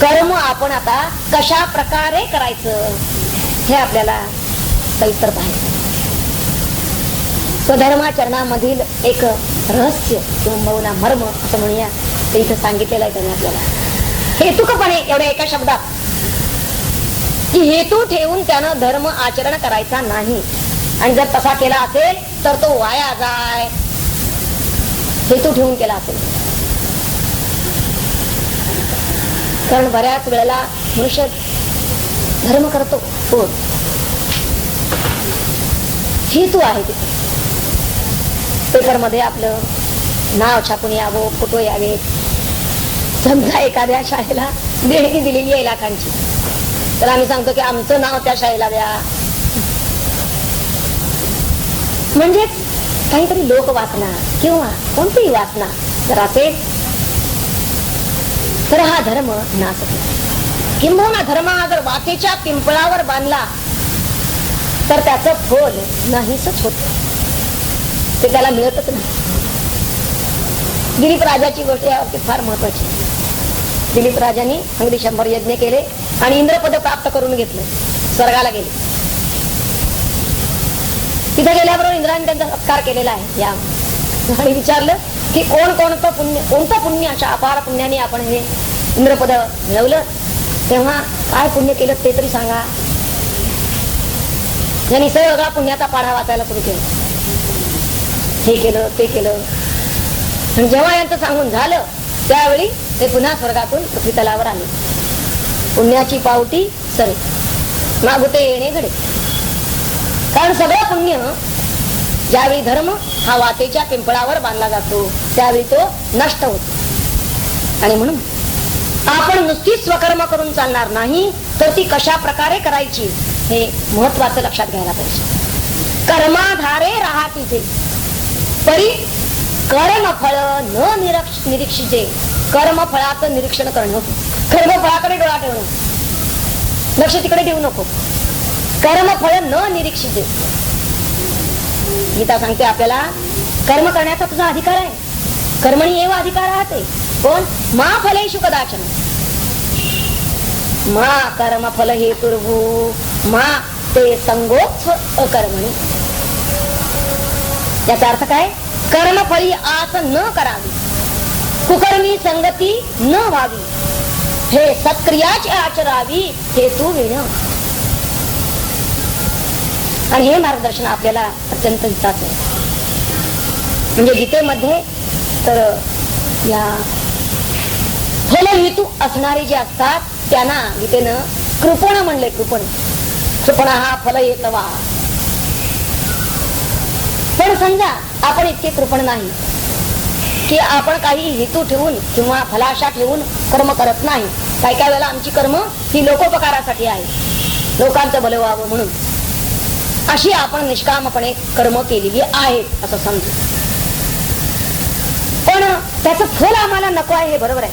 कर्म आपण आता कशा प्रकारे करायचं हे आपल्याला सविस्तर पाहायचं. स्वधर्माचरणामधील एक रहस्य किंवा मर्म असं म्हणूया ते इथं सांगितलेलं आहे त्याने आपल्याला. हेतुकपणे एवढ्या एका शब्दात की हेतू ठेवून त्यानं धर्म आचरण करायचा नाही, आणि जर तसा केला असेल तर तो वाया जाय. हेतू ठेवून केला असेल. कारण बऱ्याच वेळेला मनुष्य धर्म करतो, हो हेतू आहे तिथे. पेपरमध्ये आपलं नाव छापून यावं, फोटो यावे. समजा एखाद्या शाळेला देणगी दिलेली आहे लाखांची, तर आम्ही सांगतो की आमचं नाव त्या शाळेला द्या. म्हणजेच काहीतरी लोक वासना किंवा कोणतीही वासना जर असेल तर हा धर्म नासतो. किंबहुना धर्म हा जर वाटेच्या पिंपळावर बांधला तर त्याचं फल नाहीच होत, ते त्याला मिळतच नाही. दिलीप राजाची गोष्ट यावरती फार महत्वाची. दिलीप राजांनी अगदी 100 यज्ञ केले आणि इंद्रपद प्राप्त करून घेतलं, स्वर्गाला गेले. तिथे गेल्याबरोबर इंद्राने त्यांचा सत्कार केलेला आहे या, आणि विचारलं की कोणतं पुण्य अशा अपार पुण्याने आपण हे इंद्रपद मिळवलं, तेव्हा काय पुण्य केलं ते तरी सांगा. यांनी सगळा पुण्याचा पाढा वाचायला सुरू केला. हे केलं ते केलं. आणि जेव्हा यांचं सांगून झालं त्यावेळी ते पुन्हा स्वर्गातून पृथ्वी तलावर आले. पुण्याची पावटी सरे मागुते येणे घडे. कारण सगळं पुण्य ज्यावेळी धर्म हा वाटेच्या पिंपळावर बांधला जातो त्यावेळी तो नष्ट होतो. आणि म्हणून आपण नुसतीच स्वकर्म करून चालणार नाही, तर ती कशा प्रकारे करायची हे महत्वाचं लक्षात घ्यायला पाहिजे. कर्माधारे राहतीचे परी कर्मफळ न निरीक्षिते. कर्मफळाचं निरीक्षण करणं, कर्मफळाकडे डोळा ठेवणं, लक्ष तिकडे ठेवू नको. कर्मफळ न निरीक्षिते. गीता सांगते आपल्याला कर्म करण्याचा तुझा अधिकार आहे. कर्मणी एव अधिकार राहते. पण मा फलेषु कदाचन. मा कर्मफल हेतुर्भू मा ते संगोत्स्व अकर्मणी. याचा अर्थ काय? कर्मफळी आस न करावी, कुकर्मी संगती न व्हावी, हे सत्क्रियाची आचरावी हेतू विण. आणि हे मार्गदर्शन आपल्याला अत्यंत हिताचं आहे. म्हणजे गीतेमध्ये तर या फलहेतू असणारे जे असतात त्यांना गीतेनं कृपण म्हणले. कृपण हा फलहेतवा. पण समजा आपण इतके कृपण नाही की आपण काही हेतू ठेवून किंवा फलाशा ठेवून कर्म करत नाही. काही काही वेळेला आमची कर्म ही लोकोपकारासाठी आहे, लोकांचं भलं व्हावं म्हणून अशी आपण निष्कामपणे कर्म केलेली आहेत असं समजू. पण त्याचं फल आम्हाला नको आहे हे बरोबर आहे.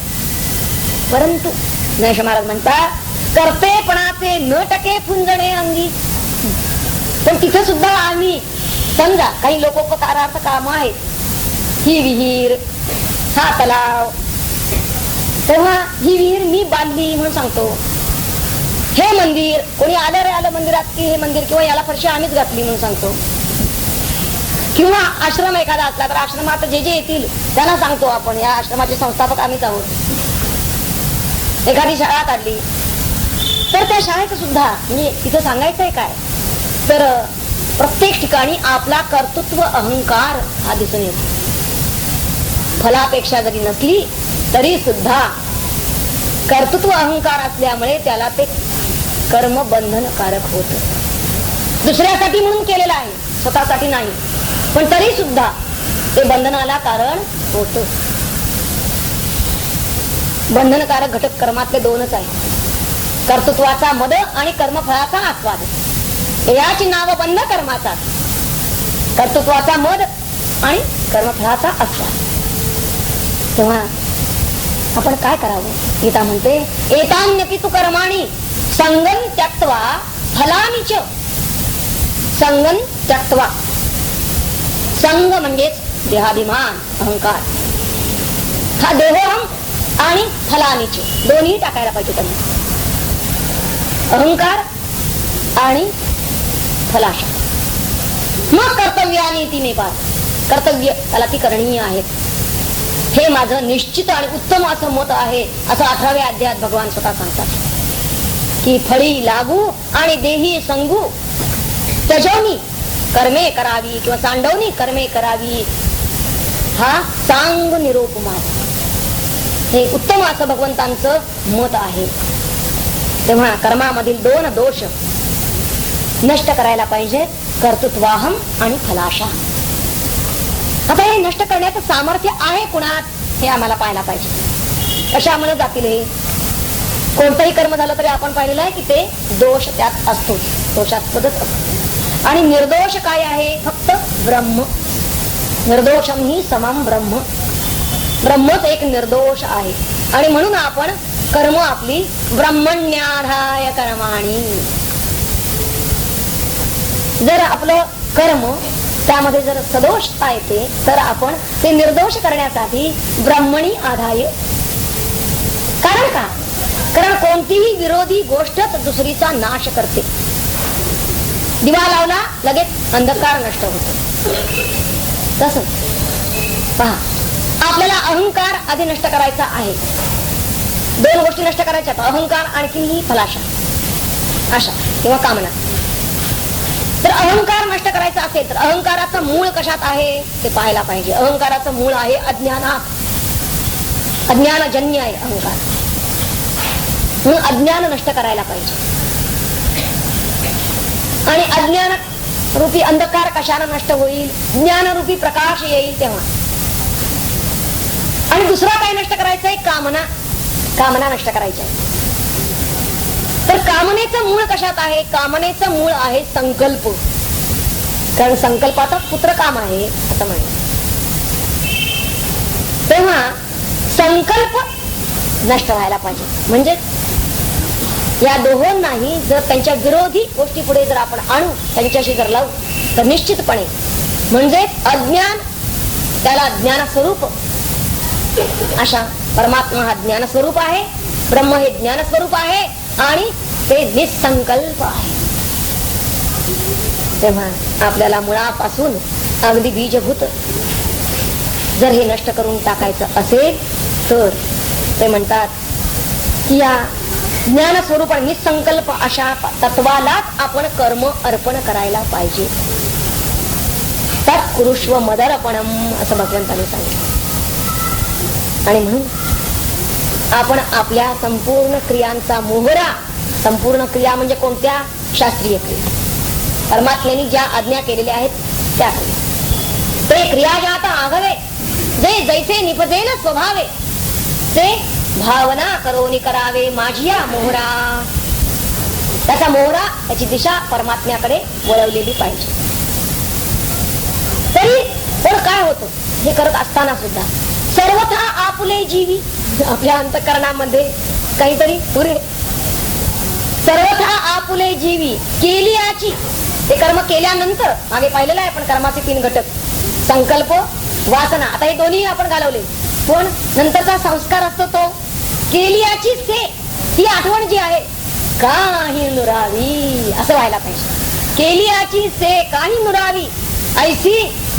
परंतु ज्ञानेश्वर महाराज म्हणतात कर्तेपणाचे न टके फुंजणे अंगी. पण तिथे सुद्धा आम्ही समजा काही लोकोपकारार्थ काम आहेत, ही विहीर, हा तलाव, तेव्हा ही विहीर मी बांधली म्हणून सांगतो. हे मंदिर कोणी आलं रे आलं मंदिरात की हे मंदिर किंवा याला फरशी आम्हीच घातली म्हणून सांगतो. किंवा आश्रम एखादा असला तर आश्रमात जे जे येतील त्यांना सांगतो आपण या आश्रमाचे संस्थापक आम्हीच आहोत. एखादी शाळा काढली तर त्या शाळेचं सुद्धा म्हणजे तिथं सांगायचंय काय तर प्रत्येक ठिकाणी आपला कर्तृत्व अहंकार हा दिसून येतो. फलापेक्षा जरी नसली तरी सुद्धा कर्तृत्व अहंकार असल्यामुळे त्याला ते कर्म बंधनकारक होत. दुसऱ्यासाठी म्हणून केलेलं आहे, स्वतःसाठी नाही, पण तरी सुद्धा ते बंधनाला कारण होत. बंधनकारक घटक कर्मातले दोनच आहे, कर्तृत्वाचा मद आणि कर्मफळाचा आस्वाद. याची नाव बंध कर्माचा, कर्तृत्वाचा मद आणि कर्मफळाचा आस्वाद. तेव्हा आपण काय करावं? गीता म्हणते एतान्यपि तु कर्माणि संगं त्यक्त्वा फलानि च. संगं त्यक्त्वा, संग म्हणजेच देहाभिमान अहंकार, हा देहोहम आणि फलानि च दोन्ही टाकायला पाहिजे त्यांना. अहंकार आणि फलाशा. मग कर्तव्यानी ती निपात, कर्तव्य त्याला ती करणीय आहेत. हे माझं निश्चित आणि उत्तम असं मत आहे असं 18व्या अध्यायात भगवान स्वतः सांगतात की फळी लागू आणि देही संगू त्यजवनी कर्मे करावी किंवा सांडवनी कर्मे करावी, हा सांग निरोप माझा. हे उत्तम असं भगवंतांचं मत आहे. तेव्हा कर्मामधील दोन दोष नष्ट करायला पाहिजे, कर्तृत्वाहम आणि फलाशा. आता हे नष्ट करण्याचं सामर्थ्य आहे कुणात हे आम्हाला पाहायला पाहिजे. कशामुळे जातील हे? कोणतंही कर्म झालं तरी आपण पाहिलेलं आहे की ते दोष त्यात असतो, दोषास्पदच असतो. आणि निर्दोष काय आहे? फक्त ब्रह्म. निर्दोषम ही समम ब्रह्म. ब्रह्मच एक निर्दोष आहे. आणि म्हणून आपण कर्म आपली ब्रह्मण्याधाय कर्माणी. जर आपलं कर्म त्यामध्ये जर सदोषता येते तर आपण ते निर्दोष करण्यासाठी ब्रह्मणी आधाय. कारण का? कारण कोणतीही विरोधी गोष्टच दुसरीचा नाश करते. दिवा लावला लगेच अंधकार नष्ट होतो. तसं पहा, आपल्याला अहंकार आधी नष्ट करायचा आहे. दोन गोष्टी नष्ट करायच्या, अहंकार आणखी ही फलाशा, आशा किंवा कामना. तर अहंकार नष्ट करायचा असेल तर अहंकाराचं मूळ कशात आहे ते पाहायला पाहिजे. अहंकाराचं मूळ आहे अज्ञानात. अज्ञानजन्य आहे अहंकार. म्हणून अज्ञान नष्ट करायला पाहिजे. आणि अज्ञान रूपी अंधकार कशाने नष्ट होईल? ज्ञानरूपी प्रकाश येईल तेव्हा. आणि दुसरा काय नष्ट करायचंय? कामना. कामना नष्ट करायची आहे. तर कामनेचं मूळ कशात आहे? कामनेचं मूळ आहे संकल्प. कारण संकल्पाचा पुत्र काम आहे असं म्हणे. तेव्हा संकल्प नष्ट व्हायला पाहिजे. म्हणजे या दोहोंनाही जर त्यांच्या विरोधी गोष्टी पुढे जर आपण आणू, त्यांच्याशी जर लावू तर निश्चितपणे म्हणजे अज्ञान त्याला ज्ञानस्वरूप, अशा परमात्मा हा ज्ञानस्वरूप आहे, ब्रह्म हे ज्ञानस्वरूप आहे आणि ते निसंकल्प आहे. तेव्हा आपल्याला मुळापासून अगदी बीजभूत जर हे नष्ट करून टाकायचं असेल तर ते म्हणतात या ज्ञान स्वरूप निसंकल्प अशा तत्वालाच आपण कर्म अर्पण करायला पाहिजे. तत्कुरुष्व मदर्पणम असं भगवंताने सांगितलं. आणि म्हणून आपण आपल्या संपूर्ण क्रियांचा मोहरा, संपूर्ण क्रिया म्हणजे कोणत्या? शास्त्रीय क्रिया, परमात्म्याने ज्या आज्ञा केलेल्या आहेत त्या क्रिया. ते क्रिया जात आघवे जे जैसे निपजेल स्वभावे ते भावना करोनी करावे माझिया मोहरा. त्याचा मोहरा, त्याची दिशा परमात्म्याकडे वळवलेली पाहिजे. तरी पण काय होतं हे करत असताना सुद्धा सर्वथा आपुले जीवी, आपल्या अंतःकरणामध्ये काहीतरी पुरे सर्वथा आपुले जीवी केली याची. ते कर्म केल्यानंतर मागे पाहिलेलं आहे आपण कर्माचे 3 घटक, संकल्प, वासना. आता हे दोन्ही आपण घालवले, पण नंतरचा संस्कार असतो तो केली याची से, ती आठवण जी आहे काही नुरावी असं व्हायला पाहिजे. केली याची से काही नुरावी ऐसी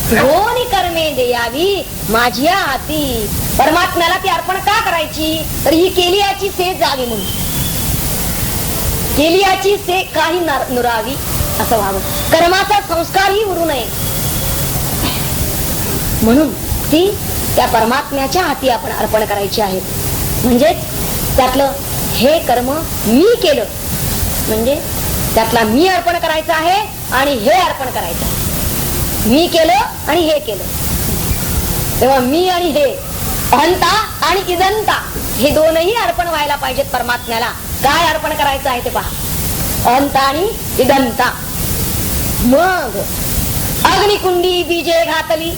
दोन्ही कर्मे देयावी माझ्या हाती. परमात्म्याला ती अर्पण का करायची? तर ही केली याची से जावी म्हणून, केली याची से काही नुरावी असं व्हावं. कर्माचा संस्कारही उरू नये म्हणून ती त्या परमात्म्याच्या हाती आपण अर्पण करायची आहे. म्हणजेच त्यातलं हे कर्म मी केलं म्हणजे त्यातला मी अर्पण करायचं आहे आणि हे अर्पण करायचं आहे. मी केलं आणि हे केलं, तेव्हा मी आणि हे, अहंता आणि इदंता, हे दोनही अर्पण व्हायला पाहिजेत परमात्म्याला. काय अर्पण करायचं आहे ते पहा, अहंता आणि इदंता. मग अग्निकुंडी बीजे घातली,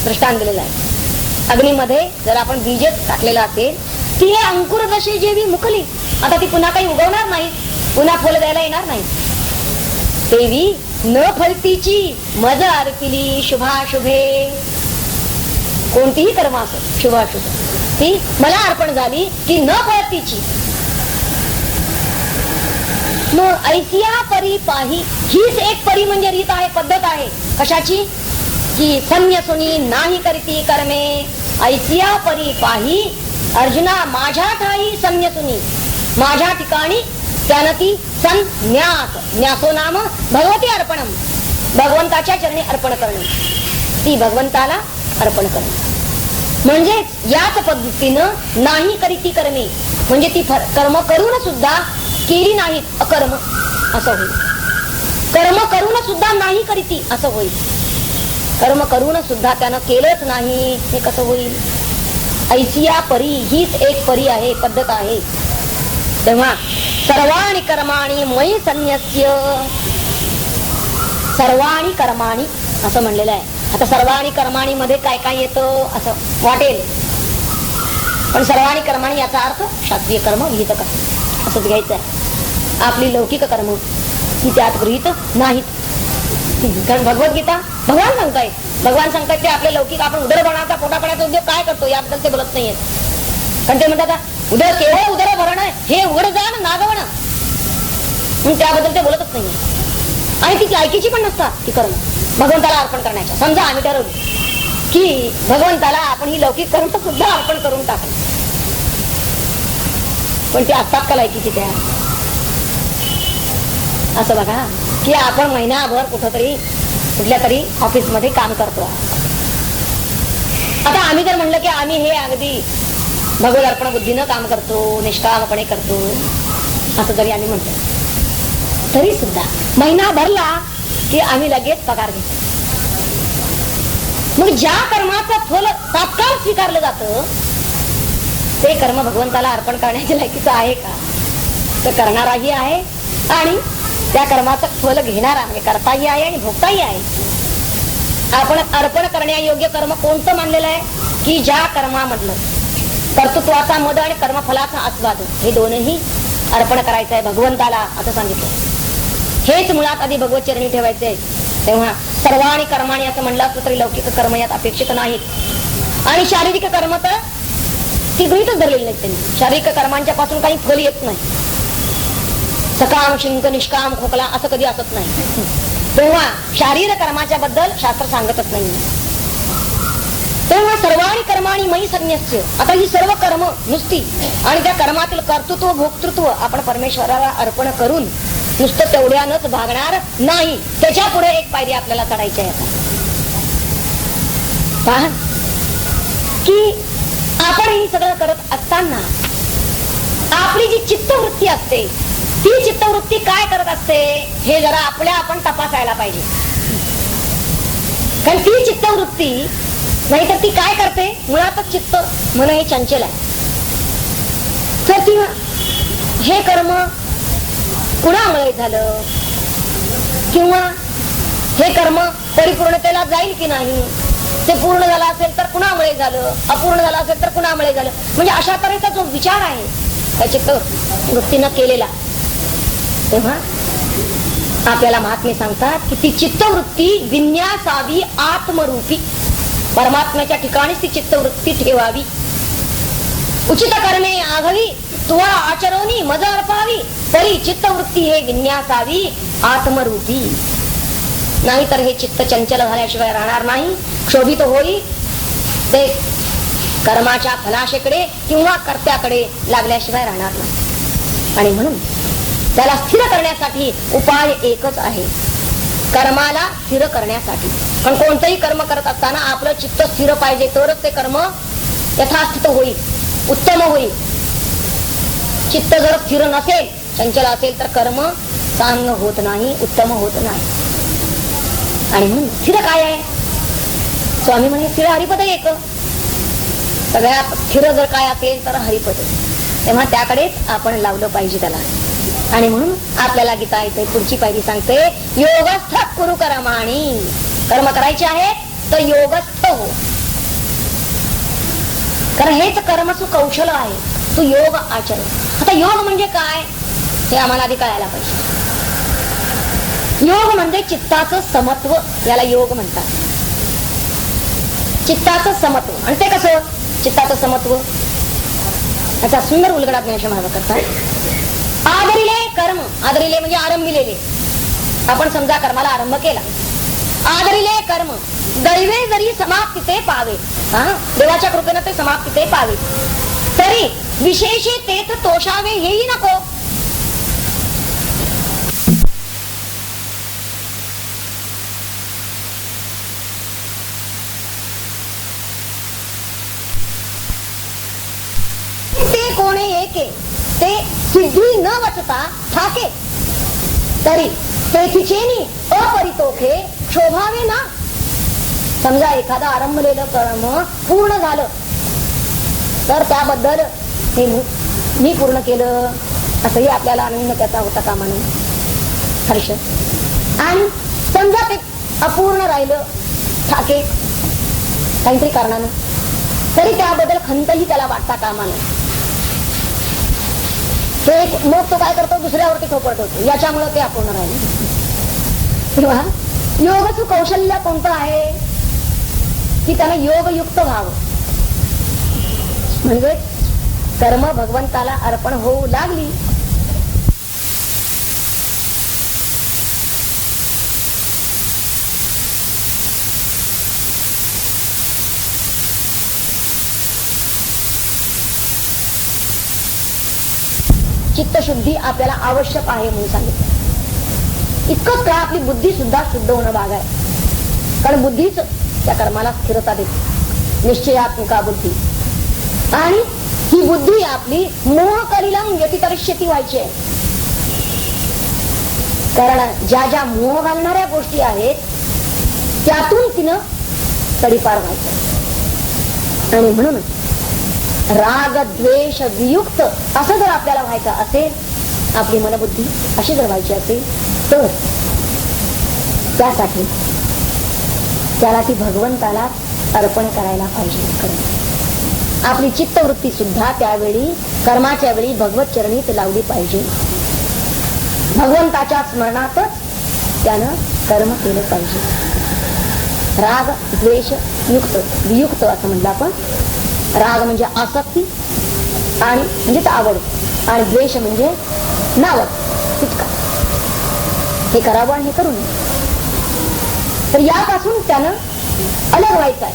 दृष्टांत दिलेला आहे. अग्नीमध्ये जर आपण बीजे टाकलेलं असेल, ती हे अंकुर जशी जेवी मुकली, आता ती पुन्हा काही उगवणार नाही, पुन्हा फुल द्यायला येणार नाही. देवी न फलतीची मज अर्पिली शुभाशुभे, कोणतीही कर्म असो शुभाशुभ ती मला अर्पण झाली की न फलतीची. मग ऐसिया परी पाही, हीच एक परी म्हणजे रीत आहे, पद्धत आहे. कशाची? की संन्यसुनी नाही करीती कर्मे ऐसिया परी पाही. अर्जुना माझ्या ठाई संन्यसुनी, माझ्या ठिकाणी त्यानं ती संन्यास, न्यासो नाम भगवती अर्पणम, भगवंताच्या चरणी अर्पण करणं, ती भगवंताला अर्पण करणं. म्हणजेच याच पद्धतीनं नाही करीती कर्मे म्हणजे ती कर्म करून सुद्धा केली नाहीत अकर्म असं होईल. कर्म करून सुद्धा नाही करीती असं होईल. कर्म करून सुद्धा त्यानं केलंच नाही हे कसं होईल? ऐसिया परी, हीच एक परी आहे, पद्धत आहे. तेव्हा सर्वाणी कर्माणी मयी संन्यस्य, सर्वाणी कर्माणी असं म्हणलेलं आहे. आता सर्वाणी कर्माणी मध्ये काय काय येतं असं वाटेल, पण सर्वाणी कर्माणी याचा अर्थ शास्त्रीय कर्म, विहित कर्म असंच घ्यायचं आहे. आपली लौकिक कर्म ही त्यात गृहीत नाहीत. कारण भगवद्गीता भगवान सांगतायत, भगवान सांगतायत ते आपले लौकिक, आपण उदरभरणाचा पोटापाण्याचा उद्योग काय करतो याबद्दल ते बोलत नाहीये. कारण ते म्हणतात उदर केवळ उदर भरण हे उघड जाण नागवण, त्याबद्दल ते बोलतच नाहीये. आणि ती लायकीची पण नसतात ती कर्म भगवंताला अर्पण करण्याच्या. समजा आम्ही ठरवलं की भगवंताला आपण ही लौकिक कर्म सुद्धा अर्पण करून टाकलं, पण ती असतात का लायकीची त्या? असं बघा की आपण महिनाभर कुठंतरी कुठल्या तरी ऑफिस मध्ये काम करतो. आता आम्ही जर म्हणलं की आम्ही हे अगदी भगवत अर्पण बुद्धीनं काम करतो, निष्कामपणे करतो असं जरी आम्ही म्हणतो, तरी सुद्धा महिना भरला की आम्ही लगेच पगार घेतो. मग ज्या कर्माचं फल तात्काळ स्वीकारलं जातं ते कर्म भगवंताला अर्पण करण्याच्या लायकीचं आहे का? तर करणाराही आहे आणि त्या कर्माचं फल घेणारा म्हणजे करताही आहे आणि भोगताही आहे. आपण अर्पण करण्यायोग्य कर्म कोणतं मानलेलं आहे? की ज्या कर्मामधलं कर्तृत्वाचा मद आणि कर्मफलाचा आस्वाद हे दोनही अर्पण करायचं आहे भगवंताला असं सांगितलं. हेच मुळात आधी भगवत चरणी ठेवायचे. तेव्हा सर्वाणी कर्माणी असं म्हणलं असतं तरी लौकिक कर्म यात अपेक्षित नाहीत. आणि शारीरिक कर्म तर ती गृहीतच धरलेली नाहीत त्यांनी. शारीरिक कर्मांच्या पासून काही फल येत नाही. सकाम शिंक निष्काम खोकला असं कधी असत नाही. तेव्हा शारीरिक कर्माच्या बद्दल शास्त्र सांगतच नाही. तेव्हा सर्वाणी कर्माणी मयी संन्यस्य. आता ही सर्व कर्म नुसती आणि त्या कर्मातील कर्तृत्व भोक्तृत्व आपण परमेश्वराला अर्पण करून नुसतं तेवढ्यानच भागणार नाही. त्याच्या पुढे एक पायरी आपल्याला चढायची आहे. पहा की आपण हे सगळं करत असताना आपली जी चित्तवृत्ती असते ती चित्तवृत्ती काय करत असते हे जरा आपण तपासायला पाहिजे. कारण ती चित्तवृत्ती नाही तर ती काय करते, मुळातच चित्त मन हे चंचल आहे. तर ती हे कर्म कुणामुळे झालं किंवा हे कर्म परिपूर्णतेला जाईल की नाही, ते पूर्ण झालं असेल तर कुणामुळे झालं, अपूर्ण झालं असेल तर कुणामुळे झालं, म्हणजे अशा तऱ्हेचा जो विचार आहे त्या चित्तवृत्तीनं केलेला, तेव्हा आपल्याला महात्मे सांगतात की ती चित्तवृत्ती विन्यासावी आत्मरूपी. परमात्म्याच्या ठिकाणीच ती चित्तवृत्ती ठेवावी. उचित कर्मे आघावी तुवा आचरोनी मज अर्पावी. तरी चित्तवृत्ती हे विन्यासावी आत्मरूपी. नाहीतर हे चित्त चंचल झाल्याशिवाय राहणार नाही, क्षोभित होई ते कर्माच्या फलाशेकडे किंवा कर्त्याकडे लागल्याशिवाय राहणार नाही. आणि म्हणून त्याला स्थिर करण्यासाठी उपाय एकच आहे, कर्माला स्थिर करण्यासाठी. पण कोणतंही कर्म करत असताना आपलं चित्त स्थिर पाहिजे, तरच ते कर्म यथास्थित होईल, उत्तम होईल. चित्त जर स्थिर नसेल, चंचल असेल तर कर्म चांगलं होत नाही, उत्तम होत नाही. आणि म्हणून स्थिर काय आहे, स्वामी म्हणे स्थिर हरिपद एक. सगळ्यात स्थिर जर काय असेल तर हरिपद. तेव्हा त्याकडेच आपण लावलं पाहिजे त्याला. आणि म्हणून आपल्याला गीता येते पुढची पायरी सांगते, योगस्थ कुरु कर्माणि. कर्म करायचे आहे तर योगस्थ हो. कारण हेच कर्मसु कौशल आहे, तू योग आचर. आता योग म्हणजे काय हे आम्हाला आधी कळायला पाहिजे. योग म्हणजे चित्ताचं समत्व, याला योग म्हणतात. चित्ताचं समत्व. आणि ते कसं चित्ताचं समत्व, याचा सुंदर उलगडा ज्ञानेश्वर महाराज करतात. आदरिले कर्म, आदरिले म्हणजे आरंभिलेले. आपण समजा कर्माला आरंभ केला, आदरिले कर्म दैवे जरी समाप्ती ते पावे, देवाच्या कृपेनं ते समाप्ती ते पावे, तरी विशेषे तेच तोषावे हेही नको. ते कोणे एके ते सिद्धी न वचता ठाके, तरी तेथीचेनी अपरितोखे शोभावे ना. समजा एखादा आरंभलेलं कर्म पूर्ण झालं तर त्याबद्दल हे मी पूर्ण केलं असंही आपल्याला आनंद त्याचा होता कामा नये, हर्ष. आणि समजा ते अपूर्ण राहिलं ठाके काहीतरी कारणानं, तरी त्याबद्दल खंतही त्याला वाटता कामा नये. मग तो काय करतो, दुसऱ्यावरती ठोपट होतो, याच्यामुळे ते अपूर्ण राहिले. तेव्हा योगचं कौशल्य कोणतं आहे की त्याला योगयुक्त व्हावं. म्हणजे कर्म भगवंताला अर्पण होऊ लागली चित्तशुद्धी आपल्याला आवश्यक आहे म्हणून सांगितलं. इतकंच काय, आपली बुद्धी सुद्धा शुद्ध होणं भाग आहे. कारण बुद्धीच त्या कर्माला स्थिरता देते, निश्चयात्मिका बुद्धी. आणि ही बुद्धी आपली मोह कलिलम व्यतिकरिष्यती व्हायची आहे. कारण ज्या ज्या मोह घालणाऱ्या गोष्टी आहेत त्यातून तिनं तडीपार व्हायचं. आणि म्हणून राग द्वेष वियुक्त असं जर आपल्याला व्हायचं असेल, आपली मनबुद्धी अशी जर व्हायची असेल, तर त्यासाठी त्याला ती भगवंताला अर्पण करायला पाहिजे. आपली चित्तवृत्ती सुद्धा त्यावेळी कर्माच्या वेळी भगवत चरणीत लावली पाहिजे. भगवंताच्या स्मरणातच त्यानं कर्म केलं पाहिजे. राग द्वेष युक्त वियुक्त असं म्हणलं आपण. राग म्हणजे आसक्ती आणि म्हणजे आवड, आणि द्वेष म्हणजे नावड, तितका. हे करावं आणि हे करू नये. तर यापासून त्यानं अलग व्हायचं आहे.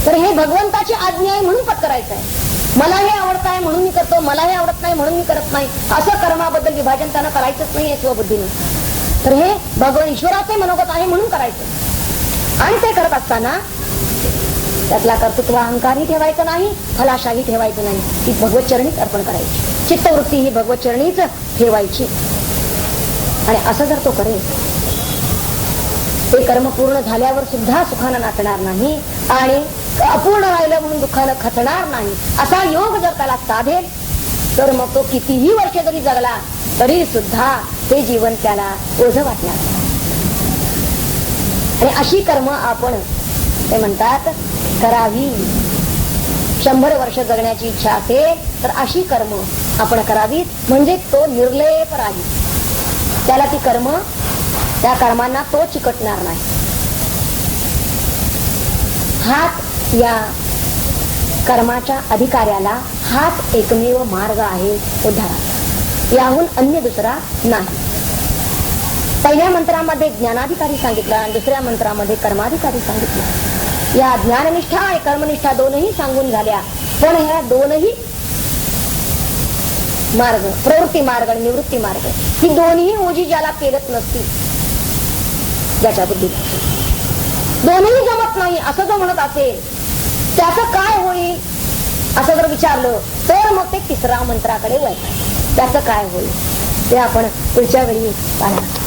तर हे भगवंताची आज्ञा आहे म्हणून पत्करायचं आहे. मला हे आवडत आहे म्हणून मी करतो, मला हे आवडत नाही म्हणून मी करत नाही, असं कर्माबद्दल विभाजन त्यांना करायचंच नाही स्वबुद्धीने. तर हे भगवान ईश्वराचे मनोगत आहे म्हणून करायचं. आणि ते करत असताना त्यातला कर्तृत्व अहंकारही ठेवायचं नाही, फलाशाही ठेवायचं नाही. ती भगवत चरणीच अर्पण करायची, चित्तवृत्ती ही भगवत चरणीच ठेवायची. आणि असं जर तो करेल, ते कर्म पूर्ण झाल्यावर सुद्धा सुखानं नाचणार नाही आणि अपूर्ण राहिलं म्हणून दुःखानं खचणार नाही. असा योग जर त्याला साधेल तर मग तो कितीही वर्ष जरी जगला तरी सुद्धा ते जीवन त्याला ओझं वाटणार. आणि अशी कर्म आपण ते म्हणतात करावी. 100 वर्ष जगण्याची इच्छा असेल तर अशी कर्म आपण करावीत, म्हणजे तो निर्लेप राहील. त्याला ती कर्म, त्या कर्मांना तो चिकटणार नाही. हाच या कर्माच्या अधिकाऱ्याला हाच एकमेव मार्ग आहे उद्धाराचा, याहून अन्य दुसरा नाही. पहिल्या मंत्रामध्ये ज्ञानाधिकारी सांगितलं आणि दुसऱ्या मंत्रामध्ये कर्माधिकारी सांगितलं. या ज्ञाननिष्ठा आणि कर्मनिष्ठा दोनही सांगून झाल्या, पण ह्या दोनही मार्ग, प्रवृत्ती मार्ग आणि निवृत्ती मार्ग, ही दोन्ही ओझी ज्याला पेरत नसतील, ज्याच्या बुद्धीत दोन्ही जमत नाही असं जो म्हणत असेल, त्याचं काय होईल असं जर विचारलं तर मग ते तिसरा मंत्राकडे वळतात. त्याचं काय होईल ते आपण पुढच्या वेळी पाहणार.